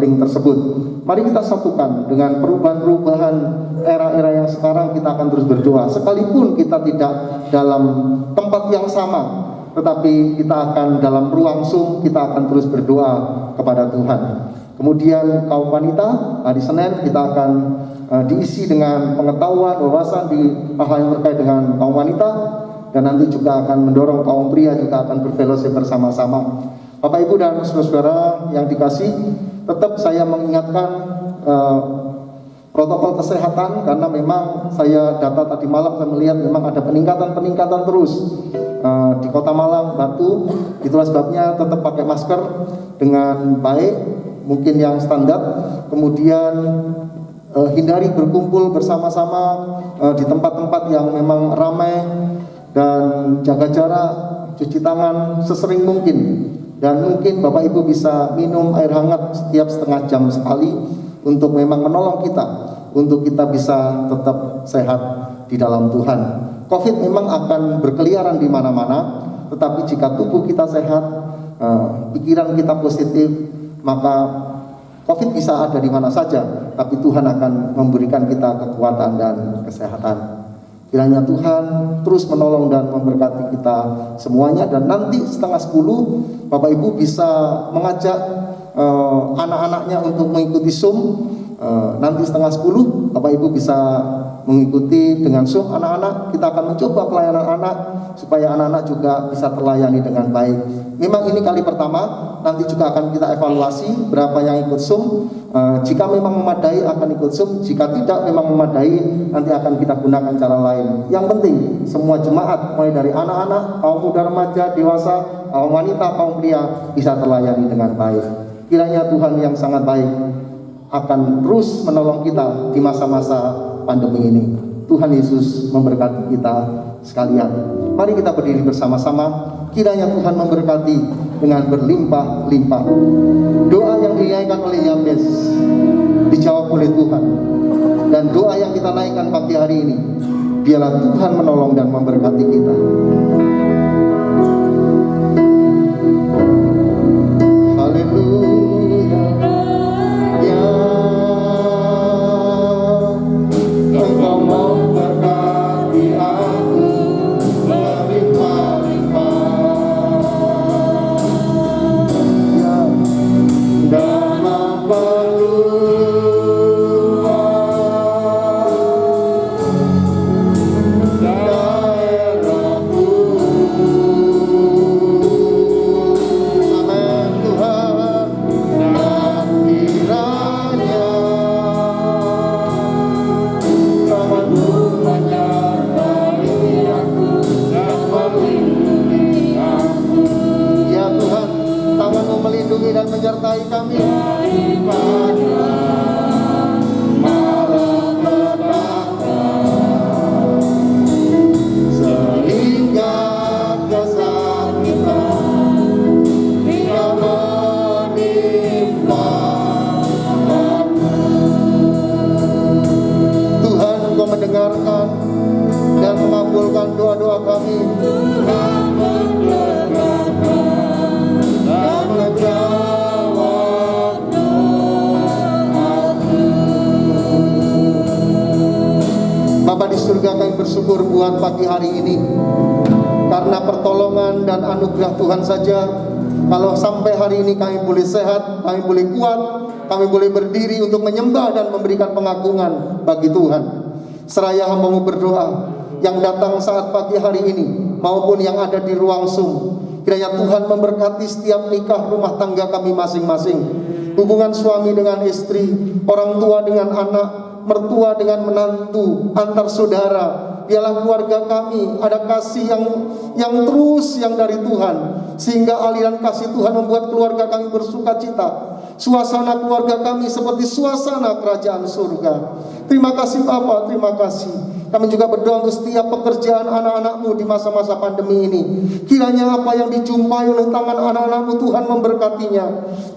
link tersebut. Mari kita satukan dengan perubahan-perubahan era-era yang sekarang. Kita akan terus berdoa. Sekalipun kita tidak dalam tempat yang sama, tetapi kita akan dalam ruang Zoom, kita akan terus berdoa kepada Tuhan. Kemudian kaum wanita, hari Senin kita akan diisi dengan pengetahuan, wawasan di hal yang terkait dengan kaum wanita. Dan nanti juga akan mendorong kaum pria juga akan berfellowship bersama-sama. Bapak Ibu dan saudara yang dikasih, tetap saya mengingatkan protokol kesehatan, karena memang saya data tadi malam saya melihat memang ada peningkatan terus di Kota Malang, Batu. Itulah sebabnya tetap pakai masker dengan baik, mungkin yang standar. Kemudian hindari berkumpul bersama-sama di tempat-tempat yang memang ramai, dan jaga jarak, cuci tangan sesering mungkin. Dan mungkin Bapak Ibu bisa minum air hangat setiap setengah jam sekali, untuk memang menolong kita, untuk kita bisa tetap sehat di dalam Tuhan. Covid memang akan berkeliaran di mana-mana, tetapi jika tubuh kita sehat, pikiran kita positif, maka Covid bisa ada di mana saja, tapi Tuhan akan memberikan kita kekuatan dan kesehatan. Kiranya Tuhan terus menolong dan memberkati kita semuanya. Dan nanti 9:30 Bapak Ibu bisa mengajak anak-anaknya untuk mengikuti Zoom. Nanti 9:30 Bapak Ibu bisa mengikuti dengan Zoom anak-anak. Kita akan mencoba pelayanan anak supaya anak-anak juga bisa terlayani dengan baik. Memang ini kali pertama, nanti juga akan kita evaluasi berapa yang ikut Zoom. Jika memang memadai akan ikut Zoom, jika tidak memang memadai nanti akan kita gunakan cara lain. Yang penting semua jemaat, mulai dari anak-anak, kaum muda, remaja, dewasa, kaum wanita, kaum pria bisa terlayani dengan baik. Kiranya Tuhan yang sangat baik akan terus menolong kita di masa-masa pandemi ini. Tuhan Yesus memberkati kita sekalian. Mari kita berdiri bersama-sama. Kiranya Tuhan memberkati dengan berlimpah-limpah. Doa yang dinaikkan oleh Yabes dijawab oleh Tuhan. Dan doa yang kita naikkan pagi hari ini, biarlah Tuhan menolong dan memberkati kita. Haleluya. Ya, Engkau memberkati aku berlimpah-limpah. Ya, dan memperluas daerahku. daripada malapetaka, sehingga dasar kita tidak menimpa. Tuhan, Engkau mendengarkan dan mengabulkan doa-doa kami. Tuhan mendengarkan dan menjawab doaku. Bapa di surga, kami bersyukur buat pagi hari ini, karena pertolongan dan anugerah Tuhan saja kalau sampai hari ini kami boleh sehat, kami boleh kuat, kami boleh berdiri untuk menyembah dan memberikan pengagungan bagi Tuhan. Seraya hamba-Mu berdoa yang datang saat pagi hari ini maupun yang ada di ruang Zoom, kiranya Tuhan memberkati setiap nikah rumah tangga kami masing-masing, hubungan suami dengan istri, orang tua dengan anak, mertua dengan menantu, antar saudara. Biarlah keluarga kami ada kasih yang terus yang dari Tuhan, sehingga aliran kasih Tuhan membuat keluarga kami bersuka cita. Suasana keluarga kami seperti suasana kerajaan surga. Terima kasih Bapa, terima kasih. Kami juga berdoa untuk setiap pekerjaan anak-anak-Mu di masa-masa pandemi ini. Kiranya apa yang dijumpai oleh tangan anak-anak-Mu, Tuhan memberkatinya,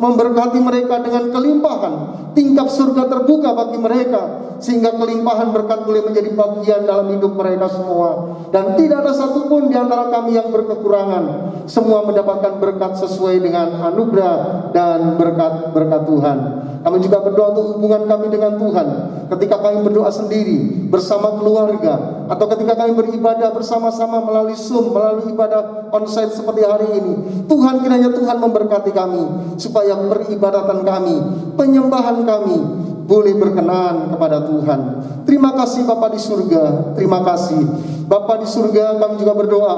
memberkati mereka dengan kelimpahan. Tingkap surga terbuka bagi mereka, sehingga kelimpahan berkat boleh menjadi bagian dalam hidup mereka semua. Dan tidak ada satupun di antara kami yang berkekurangan. Semua mendapatkan berkat sesuai dengan anugerah dan berkat Tuhan. Kami juga berdoa untuk hubungan kami dengan Tuhan. Ketika kami berdoa sendiri bersama keluarga, atau ketika kami beribadah bersama-sama melalui Zoom, melalui ibadah onsite seperti hari ini, Tuhan, kiranya Tuhan memberkati kami, supaya peribadatan kami, penyembahan kami boleh berkenan kepada Tuhan. Terima kasih Bapa di surga, terima kasih Bapa di surga. Kami juga berdoa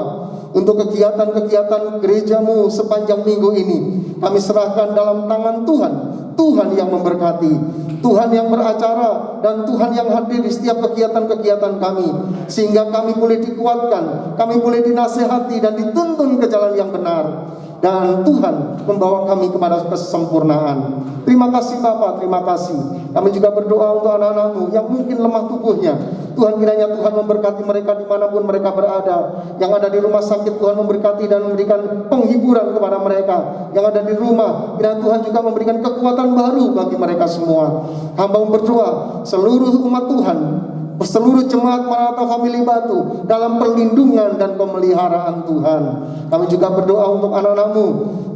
untuk kegiatan-kegiatan gereja-Mu sepanjang minggu ini. Kami serahkan dalam tangan Tuhan. Tuhan yang memberkati, Tuhan yang beracara, dan Tuhan yang hadir di setiap kegiatan-kegiatan kami, sehingga kami boleh dikuatkan, kami boleh dinasehati dan dituntun ke jalan yang benar, dan Tuhan membawa kami kepada kesempurnaan. Terima kasih Bapa, terima kasih. Kami juga berdoa untuk anak-anak-Mu yang mungkin lemah tubuhnya. Tuhan, kiranya Tuhan memberkati mereka dimanapun mereka berada. Yang ada di rumah sakit, Tuhan memberkati dan memberikan penghiburan kepada mereka. Yang ada di rumah, kiranya Tuhan juga memberikan kekuatan baru bagi mereka semua. Hamba berdoa seluruh umat Tuhan, seluruh jemaat Maranatha Family Batu dalam perlindungan dan pemeliharaan Tuhan. Kami juga berdoa untuk anak-anak-Mu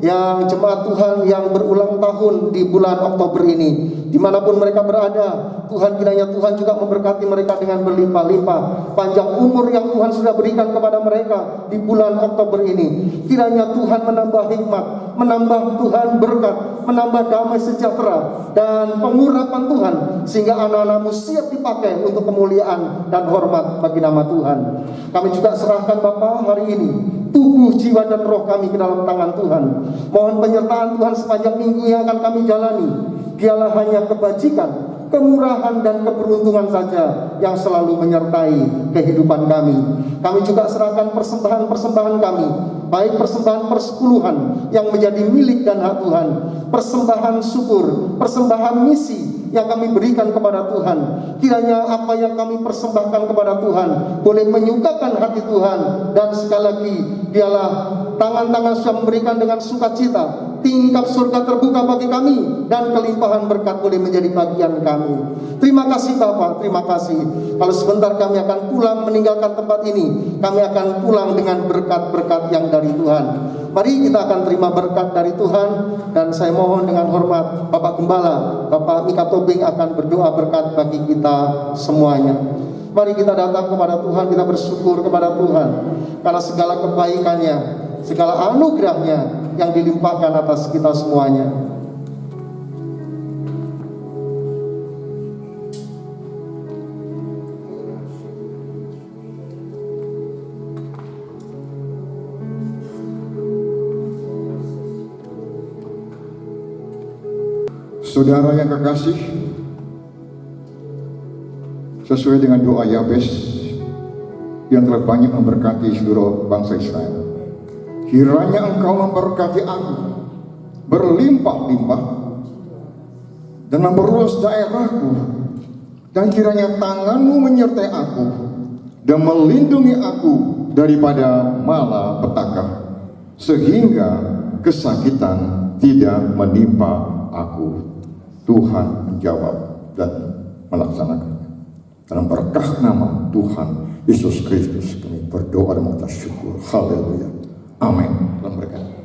yang jemaat Tuhan yang berulang tahun di bulan Oktober ini. Dimanapun mereka berada, Tuhan, kiranya Tuhan juga memberkati mereka dengan berlimpah-limpah panjang umur yang Tuhan sudah berikan kepada mereka di bulan Oktober ini. Kiranya Tuhan menambah hikmat, menambah Tuhan berkat, menambah damai sejahtera dan pengurapan Tuhan, sehingga anak-anak-Mu siap dipakai untuk kemuliaan dan hormat bagi nama Tuhan. Kami juga serahkan Bapa hari ini tubuh, jiwa, dan roh kami ke dalam tangan Tuhan. Mohon penyertaan Tuhan sepanjang minggu yang akan kami jalani. Biarlah hanya kebajikan, kemurahan, dan keberuntungan saja yang selalu menyertai kehidupan kami. Kami juga serahkan persembahan-persembahan kami, baik persembahan persepuluhan yang menjadi milik dan hak Tuhan, persembahan syukur, persembahan misi yang kami berikan kepada Tuhan. Kiranya apa yang kami persembahkan kepada Tuhan boleh menyukakan hati Tuhan, dan sekali lagi biarlah tangan-tangan sudah memberikan dengan sukacita. Tingkap surga terbuka bagi kami, dan kelimpahan berkat boleh menjadi bagian kami. Terima kasih Bapa, terima kasih. Kalau sebentar kami akan pulang meninggalkan tempat ini, kami akan pulang dengan berkat-berkat yang dari Tuhan. Mari kita akan terima berkat dari Tuhan, dan saya mohon dengan hormat Bapak Gembala, Bapak Mika Tobing akan berdoa berkat bagi kita semuanya. Mari kita datang kepada Tuhan, kita bersyukur kepada Tuhan karena segala kebaikannya, segala anugerahnya yang dilimpahkan atas kita semuanya. Saudara yang kekasih, sesuai dengan doa Yabes yang telah banyak memberkati seluruh bangsa Israel, kiranya Engkau memberkati aku berlimpah-limpah dan memperluas daerahku, dan kiranya tanganmu menyertai aku dan melindungi aku daripada malapetaka, sehingga kesakitan tidak menimpa aku. Tuhan menjawab dan melaksanakannya. Dalam berkah nama Tuhan Yesus Kristus kami berdoa dan mengucap syukur. Haleluya. Amin. Dalam berkat.